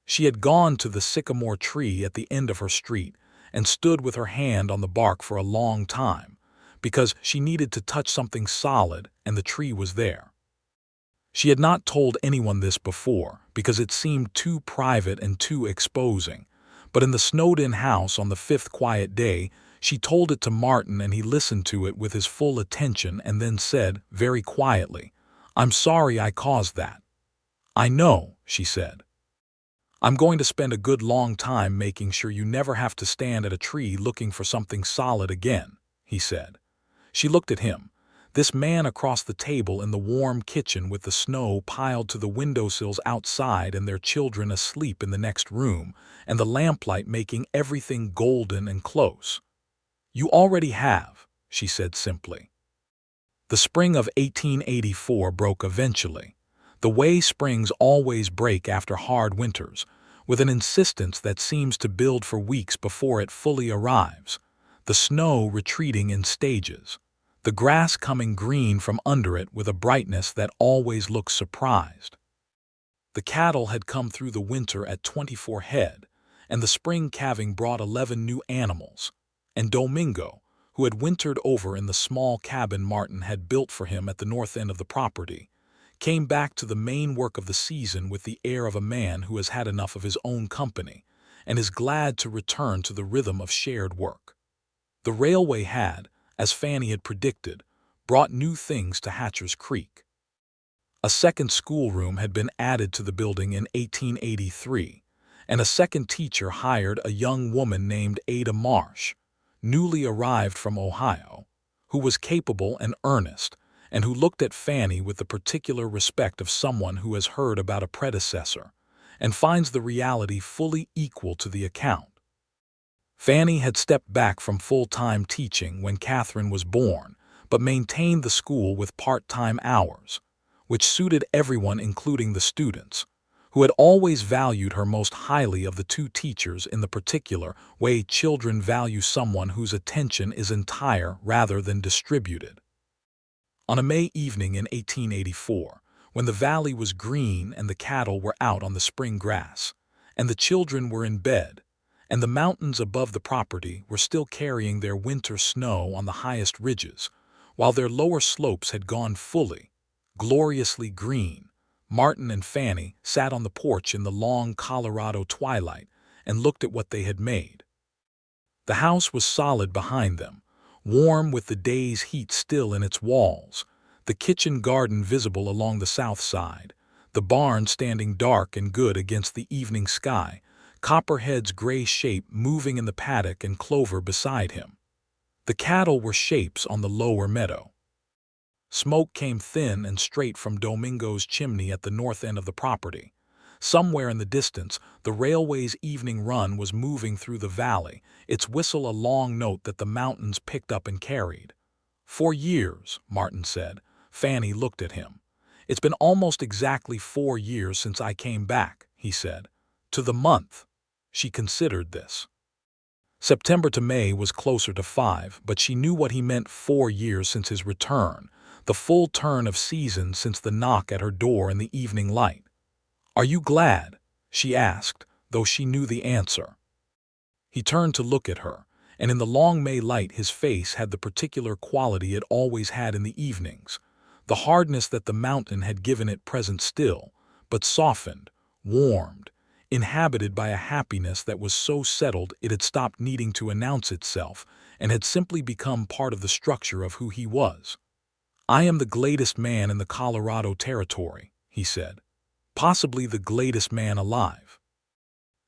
A: She had gone to the sycamore tree at the end of her street and stood with her hand on the bark for a long time, because she needed to touch something solid, and the tree was there. She had not told anyone this before because it seemed too private and too exposing, but in the snowed-in house on the fifth quiet day, she told it to Martin and he listened to it with his full attention and then said, very quietly, "I'm sorry I caused that." "I know," she said. "I'm going to spend a good long time making sure you never have to stand at a tree looking for something solid again," he said. She looked at him, this man across the table in the warm kitchen with the snow piled to the windowsills outside and their children asleep in the next room, and the lamplight making everything golden and close. "You already have," she said simply. The spring of 1884 broke eventually, the way springs always break after hard winters, with an insistence that seems to build for weeks before it fully arrives, the snow retreating in stages, the grass coming green from under it with a brightness that always looks surprised. The cattle had come through the winter at 24 head, and the spring calving brought 11 new animals, and Domingo, who had wintered over in the small cabin Martin had built for him at the north end of the property, came back to the main work of the season with the air of a man who has had enough of his own company and is glad to return to the rhythm of shared work. The railway had, as Fannie had predicted, brought new things to Hatcher's Creek. A second schoolroom had been added to the building in 1883, and a second teacher hired a young woman named Ada Marsh, newly arrived from Ohio, who was capable and earnest, and who looked at Fannie with the particular respect of someone who has heard about a predecessor and finds the reality fully equal to the account. Fannie had stepped back from full-time teaching when Catherine was born, but maintained the school with part-time hours, which suited everyone including the students, who had always valued her most highly of the two teachers in the particular way children value someone whose attention is entire rather than distributed. On a May evening in 1884, when the valley was green and the cattle were out on the spring grass, and the children were in bed, and the mountains above the property were still carrying their winter snow on the highest ridges, while their lower slopes had gone fully, gloriously green, Martin and Fannie sat on the porch in the long Colorado twilight and looked at what they had made. The house was solid behind them, warm with the day's heat still in its walls, the kitchen garden visible along the south side, the barn standing dark and good against the evening sky, Copperhead's gray shape moving in the paddock and Clover beside him. The cattle were shapes on the lower meadow. Smoke came thin and straight from Domingo's chimney at the north end of the property. Somewhere in the distance, the railway's evening run was moving through the valley, its whistle a long note that the mountains picked up and carried. "4 years," Martin said. Fannie looked at him. "It's been almost exactly 4 years since I came back," he said. "To the month." She considered this. September to May was closer to 5, but she knew what he meant 4 years since his return, the full turn of season since the knock at her door in the evening light. "Are you glad?" she asked, though she knew the answer. He turned to look at her, and in the long May light his face had the particular quality it always had in the evenings, the hardness that the mountain had given it present still, but softened, warmed, inhabited by a happiness that was so settled it had stopped needing to announce itself and had simply become part of the structure of who he was. "I am the greatest man in the Colorado Territory," he said. "Possibly the greatest man alive."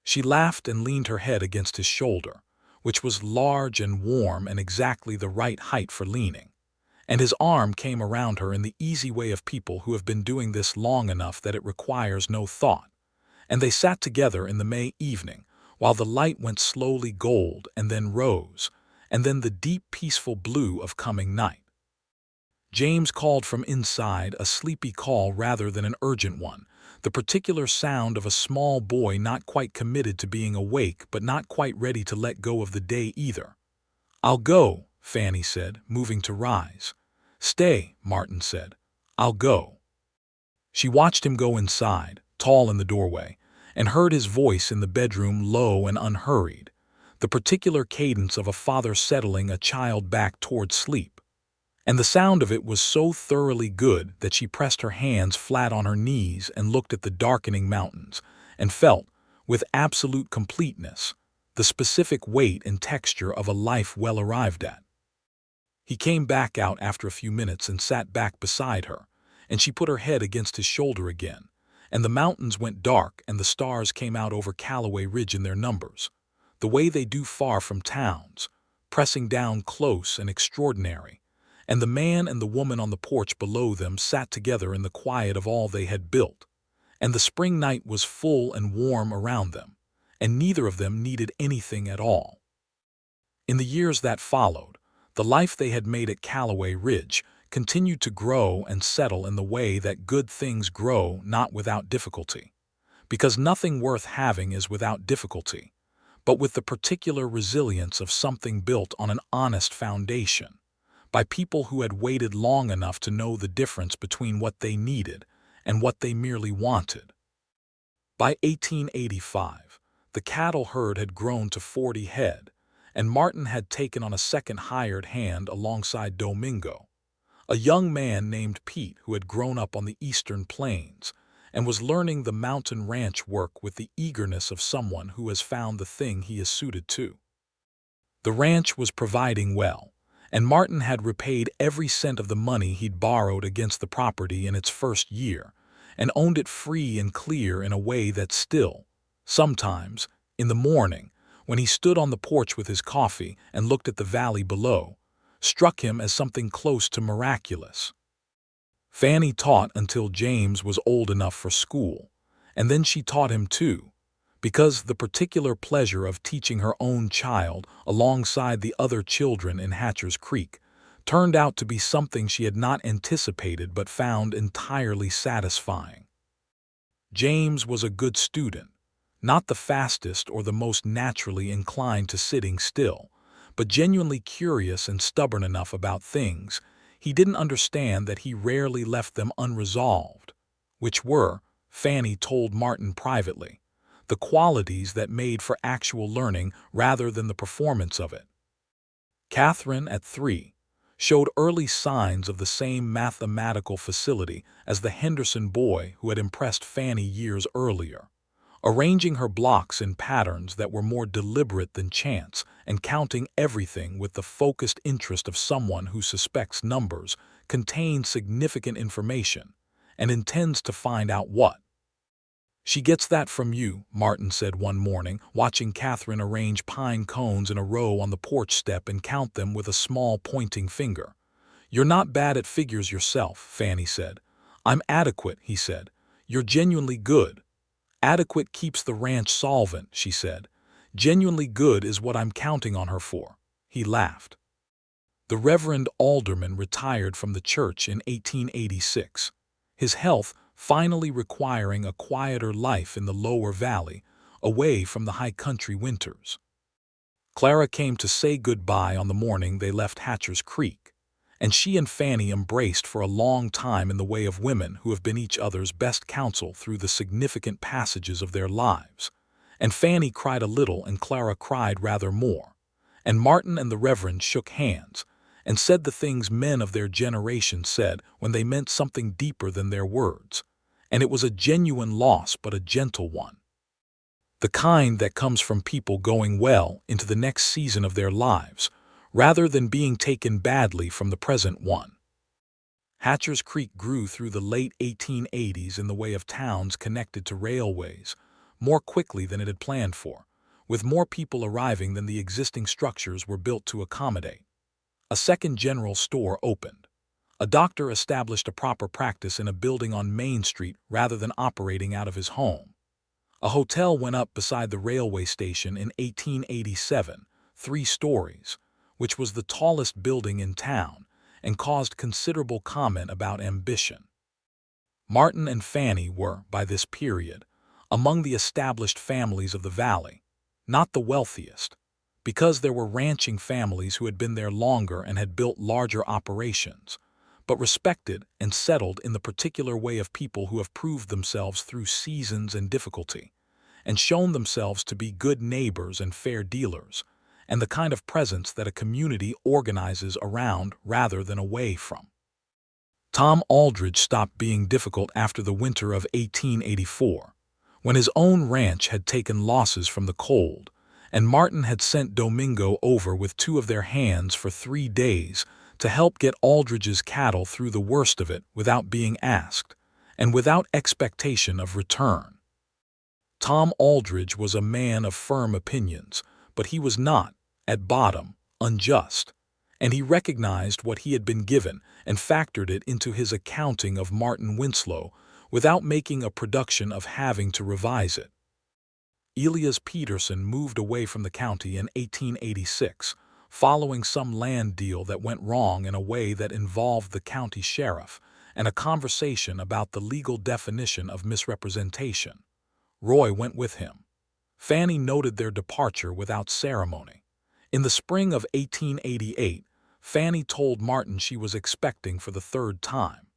A: She laughed and leaned her head against his shoulder, which was large and warm and exactly the right height for leaning, and his arm came around her in the easy way of people who have been doing this long enough that it requires no thought, and they sat together in the May evening, while the light went slowly gold and then rose, and then the deep peaceful blue of coming night. James called from inside, a sleepy call rather than an urgent one, the particular sound of a small boy not quite committed to being awake but not quite ready to let go of the day either. "I'll go," Fannie said, moving to rise. "Stay," Martin said. "I'll go." She watched him go inside, tall in the doorway, and heard his voice in the bedroom low and unhurried, the particular cadence of a father settling a child back toward sleep. And the sound of it was so thoroughly good that she pressed her hands flat on her knees and looked at the darkening mountains, and felt, with absolute completeness, the specific weight and texture of a life well arrived at. He came back out after a few minutes and sat back beside her, and she put her head against his shoulder again, and the mountains went dark and the stars came out over Callaway Ridge in their numbers, the way they do far from towns, pressing down close and extraordinary, and the man and the woman on the porch below them sat together in the quiet of all they had built, and the spring night was full and warm around them, and neither of them needed anything at all. In the years that followed, the life they had made at Callaway Ridge continued to grow and settle in the way that good things grow, not without difficulty, because nothing worth having is without difficulty, but with the particular resilience of something built on an honest foundation, by people who had waited long enough to know the difference between what they needed and what they merely wanted. By 1885, the cattle herd had grown to 40 head, and Martin had taken on a second hired hand alongside Domingo, a young man named Pete who had grown up on the eastern plains and was learning the mountain ranch work with the eagerness of someone who has found the thing he is suited to. The ranch was providing well, and Martin had repaid every cent of the money he'd borrowed against the property in its first year, and owned it free and clear in a way that still, sometimes, in the morning, when he stood on the porch with his coffee and looked at the valley below, struck him as something close to miraculous. Fannie taught until James was old enough for school, and then she taught him too, because the particular pleasure of teaching her own child alongside the other children in Hatcher's Creek turned out to be something she had not anticipated but found entirely satisfying. James was a good student, not the fastest or the most naturally inclined to sitting still, but genuinely curious and stubborn enough about things he didn't understand that he rarely left them unresolved, which were, Fannie told Martin privately, the qualities that made for actual learning rather than the performance of it. Catherine, at 3, showed early signs of the same mathematical facility as the Henderson boy who had impressed Fannie years earlier, arranging her blocks in patterns that were more deliberate than chance and counting everything with the focused interest of someone who suspects numbers contain significant information and intends to find out what. "She gets that from you," Martin said one morning, watching Catherine arrange pine cones in a row on the porch step and count them with a small pointing finger. "You're not bad at figures yourself," Fannie said. "I'm adequate," he said. "You're genuinely good." "Adequate keeps the ranch solvent," she said. "Genuinely good is what I'm counting on her for." He laughed. The Reverend Alderman retired from the church in 1886, his health finally requiring a quieter life in the lower valley, away from the high country winters. Clara came to say goodbye on the morning they left Hatcher's Creek, and she and Fannie embraced for a long time in the way of women who have been each other's best counsel through the significant passages of their lives. And Fannie cried a little and Clara cried rather more, and Martin and the Reverend shook hands and said the things men of their generation said when they meant something deeper than their words, and it was a genuine loss but a gentle one. The kind that comes from people going well into the next season of their lives, rather than being taken badly from the present one. Hatcher's Creek grew through the late 1880s in the way of towns connected to railways, more quickly than it had planned for, with more people arriving than the existing structures were built to accommodate. A second general store opened. A doctor established a proper practice in a building on Main Street rather than operating out of his home. A hotel went up beside the railway station in 1887, 3 stories, which was the tallest building in town, and caused considerable comment about ambition. Martin and Fannie were, by this period, among the established families of the valley, not the wealthiest, because there were ranching families who had been there longer and had built larger operations, but respected and settled in the particular way of people who have proved themselves through seasons and difficulty, and shown themselves to be good neighbors and fair dealers, and the kind of presence that a community organizes around rather than away from. Tom Aldridge stopped being difficult after the winter of 1884, when his own ranch had taken losses from the cold, and Martin had sent Domingo over with two of their hands for 3 days to help get Aldridge's cattle through the worst of it without being asked, and without expectation of return. Tom Aldridge was a man of firm opinions, but he was not, at bottom, unjust, and he recognized what he had been given and factored it into his accounting of Martin Winslow without making a production of having to revise it. Elias Peterson moved away from the county in 1886, following some land deal that went wrong in a way that involved the county sheriff and a conversation about the legal definition of misrepresentation. Roy went with him. Fannie noted their departure without ceremony. In the spring of 1888, Fannie told Martin she was expecting for the 3rd time.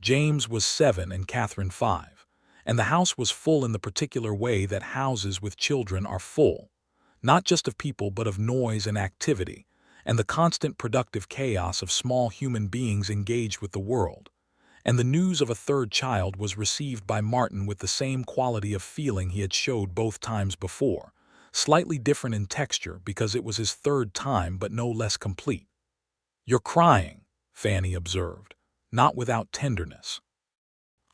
A: James was 7 and Catherine 5, and the house was full in the particular way that houses with children are full, not just of people but of noise and activity, and the constant productive chaos of small human beings engaged with the world. And the news of a 3rd child was received by Martin with the same quality of feeling he had showed both times before, slightly different in texture because it was his 3rd time but no less complete. "You're crying," Fannie observed, not without tenderness.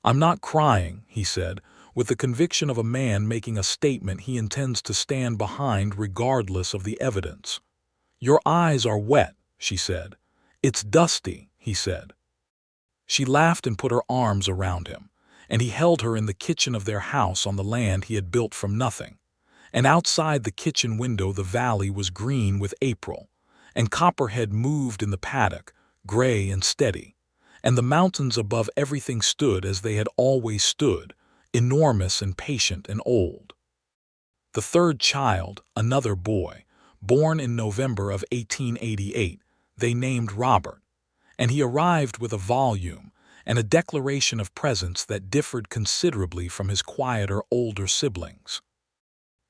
A: "I'm not crying," he said, with the conviction of a man making a statement he intends to stand behind regardless of the evidence. "Your eyes are wet," she said. "It's dusty," he said. She laughed and put her arms around him, and he held her in the kitchen of their house on the land he had built from nothing. And outside the kitchen window the valley was green with April, and Copperhead moved in the paddock, gray and steady, and the mountains above everything stood as they had always stood, enormous and patient and old. The 3rd child, another boy, born in November of 1888, they named Robert, and he arrived with a volume and a declaration of presence that differed considerably from his quieter older siblings.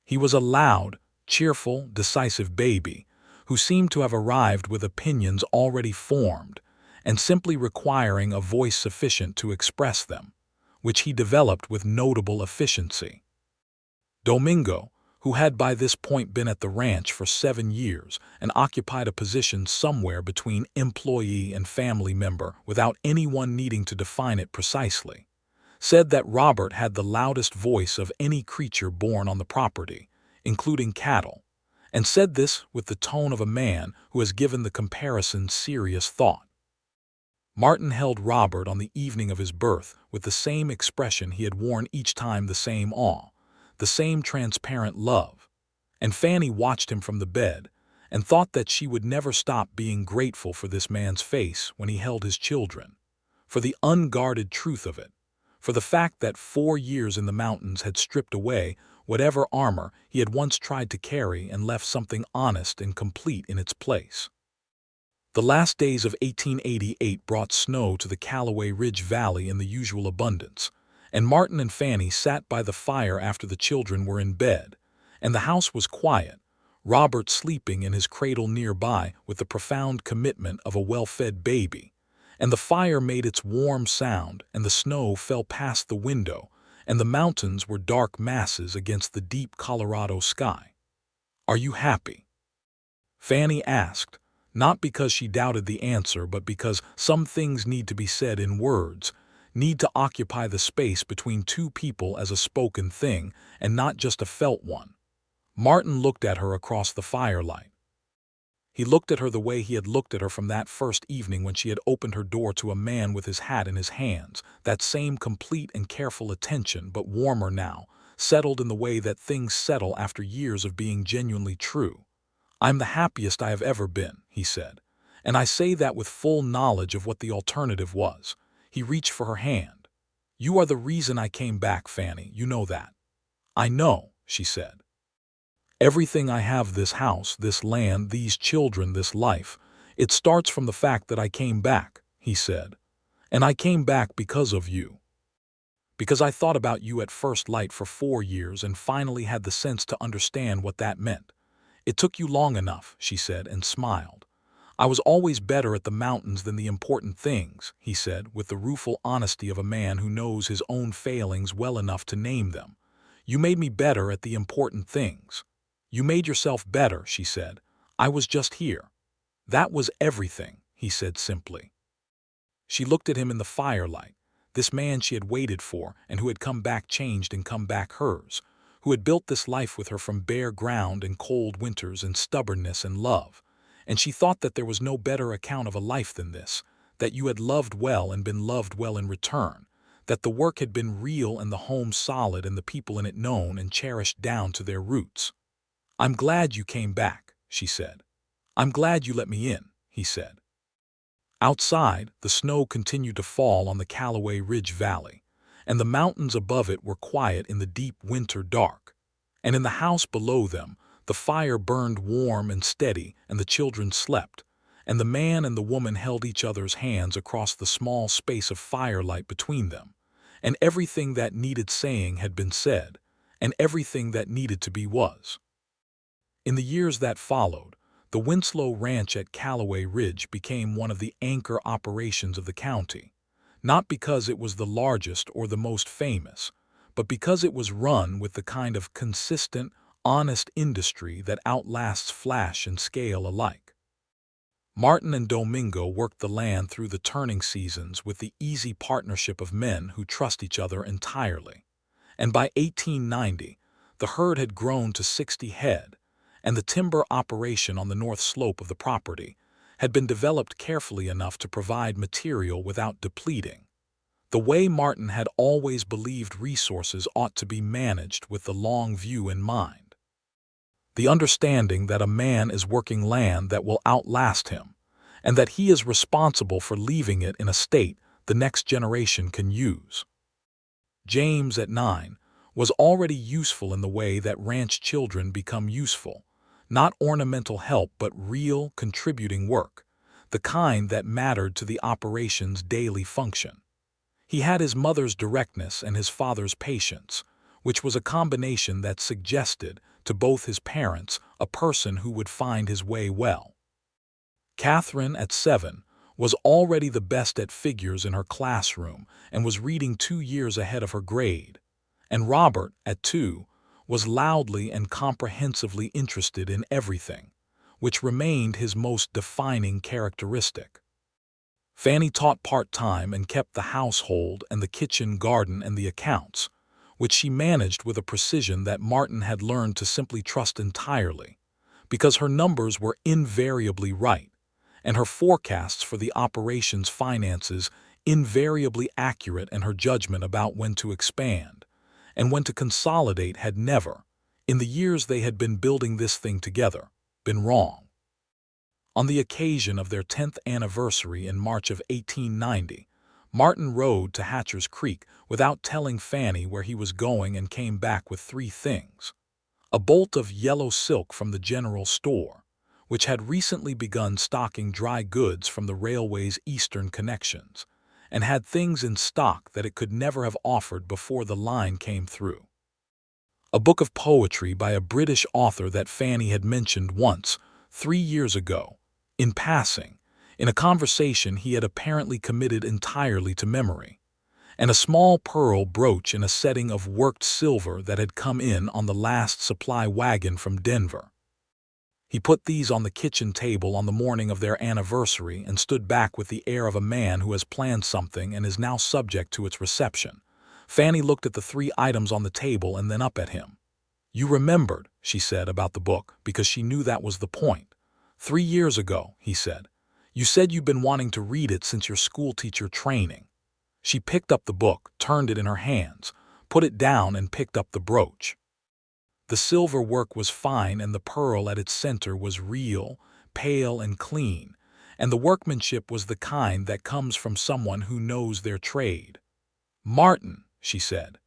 A: He was a loud, cheerful, decisive baby who seemed to have arrived with opinions already formed and simply requiring a voice sufficient to express them, which he developed with notable efficiency. Domingo, who had by this point been at the ranch for 7 years and occupied a position somewhere between employee and family member without anyone needing to define it precisely, said that Robert had the loudest voice of any creature born on the property, including cattle, and said this with the tone of a man who has given the comparison serious thought. Martin held Robert on the evening of his birth with the same expression he had worn each time, the same awe, the same transparent love, and Fannie watched him from the bed and thought that she would never stop being grateful for this man's face when he held his children, for the unguarded truth of it, for the fact that 4 years in the mountains had stripped away whatever armor he had once tried to carry and left something honest and complete in its place. The last days of 1888 brought snow to the Callaway Ridge Valley in the usual abundance, and Martin and Fannie sat by the fire after the children were in bed, and the house was quiet, Robert sleeping in his cradle nearby with the profound commitment of a well-fed baby, and the fire made its warm sound, and the snow fell past the window, and the mountains were dark masses against the deep Colorado sky. "Are you happy?" Fannie asked, not because she doubted the answer, but because some things need to be said in words, need to occupy the space between two people as a spoken thing and not just a felt one. Martin looked at her across the firelight. He looked at her the way he had looked at her from that first evening when she had opened her door to a man with his hat in his hands, that same complete and careful attention, but warmer now, settled in the way that things settle after years of being genuinely true. "I'm the happiest I have ever been," he said, "and I say that with full knowledge of what the alternative was." He reached for her hand. "You are the reason I came back, Fannie, you know that." "I know," she said. "Everything I have, this house, this land, these children, this life, it starts from the fact that I came back," he said. "And I came back because of you. Because I thought about you at first light for 4 years and finally had the sense to understand what that meant. "It took you long enough," she said, and smiled. "I was always better at the mountains than the important things," he said, with the rueful honesty of a man who knows his own failings well enough to name them. "You made me better at the important things." "You made yourself better," she said. "I was just here." "That was everything," he said simply. She looked at him in the firelight, this man she had waited for and who had come back changed and come back hers, who had built this life with her from bare ground and cold winters and stubbornness and love. And she thought that there was no better account of a life than this, that you had loved well and been loved well in return, that the work had been real and the home solid and the people in it known and cherished down to their roots. "I'm glad you came back," she said. "I'm glad you let me in," he said. Outside, the snow continued to fall on the Callaway Ridge Valley, and the mountains above it were quiet in the deep winter dark. And in the house below them, the fire burned warm and steady, and the children slept, and the man and the woman held each other's hands across the small space of firelight between them, and everything that needed saying had been said, and everything that needed to be was. In the years that followed, the Winslow Ranch at Callaway Ridge became one of the anchor operations of the county, not because it was the largest or the most famous, but because it was run with the kind of consistent, honest industry that outlasts flash and scale alike. Martin and Domingo worked the land through the turning seasons with the easy partnership of men who trust each other entirely. And by 1890, the herd had grown to 60 head, and the timber operation on the north slope of the property had been developed carefully enough to provide material without depleting, the way Martin had always believed resources ought to be managed with the long view in mind. The understanding that a man is working land that will outlast him, and that he is responsible for leaving it in a state the next generation can use. James, at 9, was already useful in the way that ranch children become useful, not ornamental help but real, contributing work, the kind that mattered to the operation's daily function. He had his mother's directness and his father's patience, which was a combination that suggested, to both his parents, a person who would find his way well. Catherine, at 7, was already the best at figures in her classroom and was reading 2 years ahead of her grade, and Robert, at 2, was loudly and comprehensively interested in everything, which remained his most defining characteristic. Fannie taught part-time and kept the household and the kitchen garden and the accounts, which she managed with a precision that Martin had learned to simply trust entirely, because her numbers were invariably right, and her forecasts for the operation's finances invariably accurate, and her judgment about when to expand and when to consolidate had never, in the years they had been building this thing together, been wrong. On the occasion of their 10th anniversary in March of 1890, Martin rode to Hatcher's Creek without telling Fannie where he was going and came back with 3 things. A bolt of yellow silk from the general store, which had recently begun stocking dry goods from the railway's eastern connections, and had things in stock that it could never have offered before the line came through. A book of poetry by a British author that Fannie had mentioned once, 3 years ago, in passing, in a conversation he had apparently committed entirely to memory, and a small pearl brooch in a setting of worked silver that had come in on the last supply wagon from Denver. He put these on the kitchen table on the morning of their anniversary and stood back with the air of a man who has planned something and is now subject to its reception. Fannie looked at the 3 items on the table and then up at him. "You remembered," she said, about the book, because she knew that was the point. "3 years ago," he said. "You said you'd been wanting to read it since your schoolteacher training." She picked up the book, turned it in her hands, put it down and picked up the brooch. The silver work was fine and the pearl at its center was real, pale and clean, and the workmanship was the kind that comes from someone who knows their trade. "Martin," she said.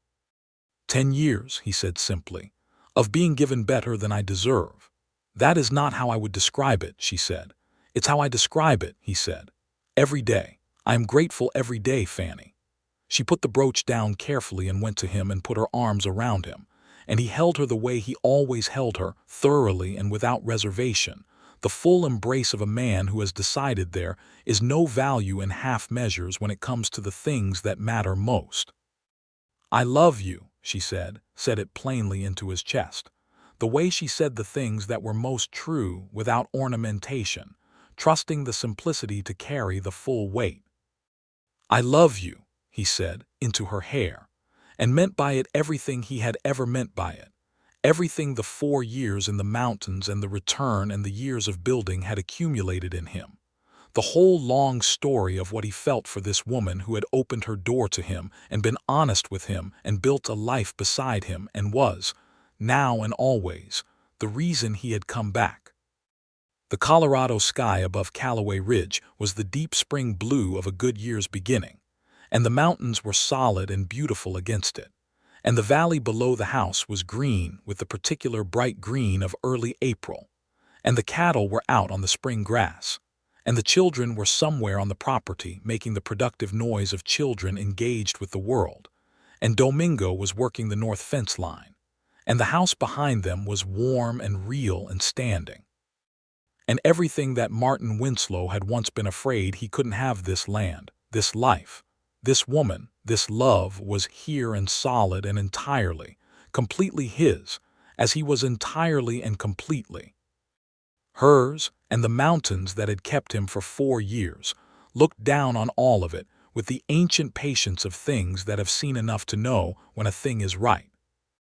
A: 10 years, he said simply, "of being given better than I deserve." "That is not how I would describe it," she said. "It's how I describe it," he said. "Every day. I am grateful every day, Fannie." She put the brooch down carefully and went to him and put her arms around him, and he held her the way he always held her, thoroughly and without reservation, the full embrace of a man who has decided there is no value in half measures when it comes to the things that matter most. "I love you," she said it plainly into his chest. The way she said the things that were most true, without ornamentation, trusting the simplicity to carry the full weight. "I love you," he said, into her hair, and meant by it everything he had ever meant by it. Everything the 4 years in the mountains and the return and the years of building had accumulated in him. The whole long story of what he felt for this woman who had opened her door to him and been honest with him and built a life beside him and was, now and always, the reason he had come back. The Colorado sky above Callaway Ridge was the deep spring blue of a good year's beginning, and the mountains were solid and beautiful against it, and the valley below the house was green with the particular bright green of early April, and the cattle were out on the spring grass, and the children were somewhere on the property making the productive noise of children engaged with the world, and Domingo was working the north fence line, and the house behind them was warm and real and standing. And everything that Martin Winslow had once been afraid he couldn't have, this land, this life, this woman, this love, was here and solid and entirely, completely his, as he was entirely and completely hers, and the mountains that had kept him for 4 years looked down on all of it with the ancient patience of things that have seen enough to know when a thing is right.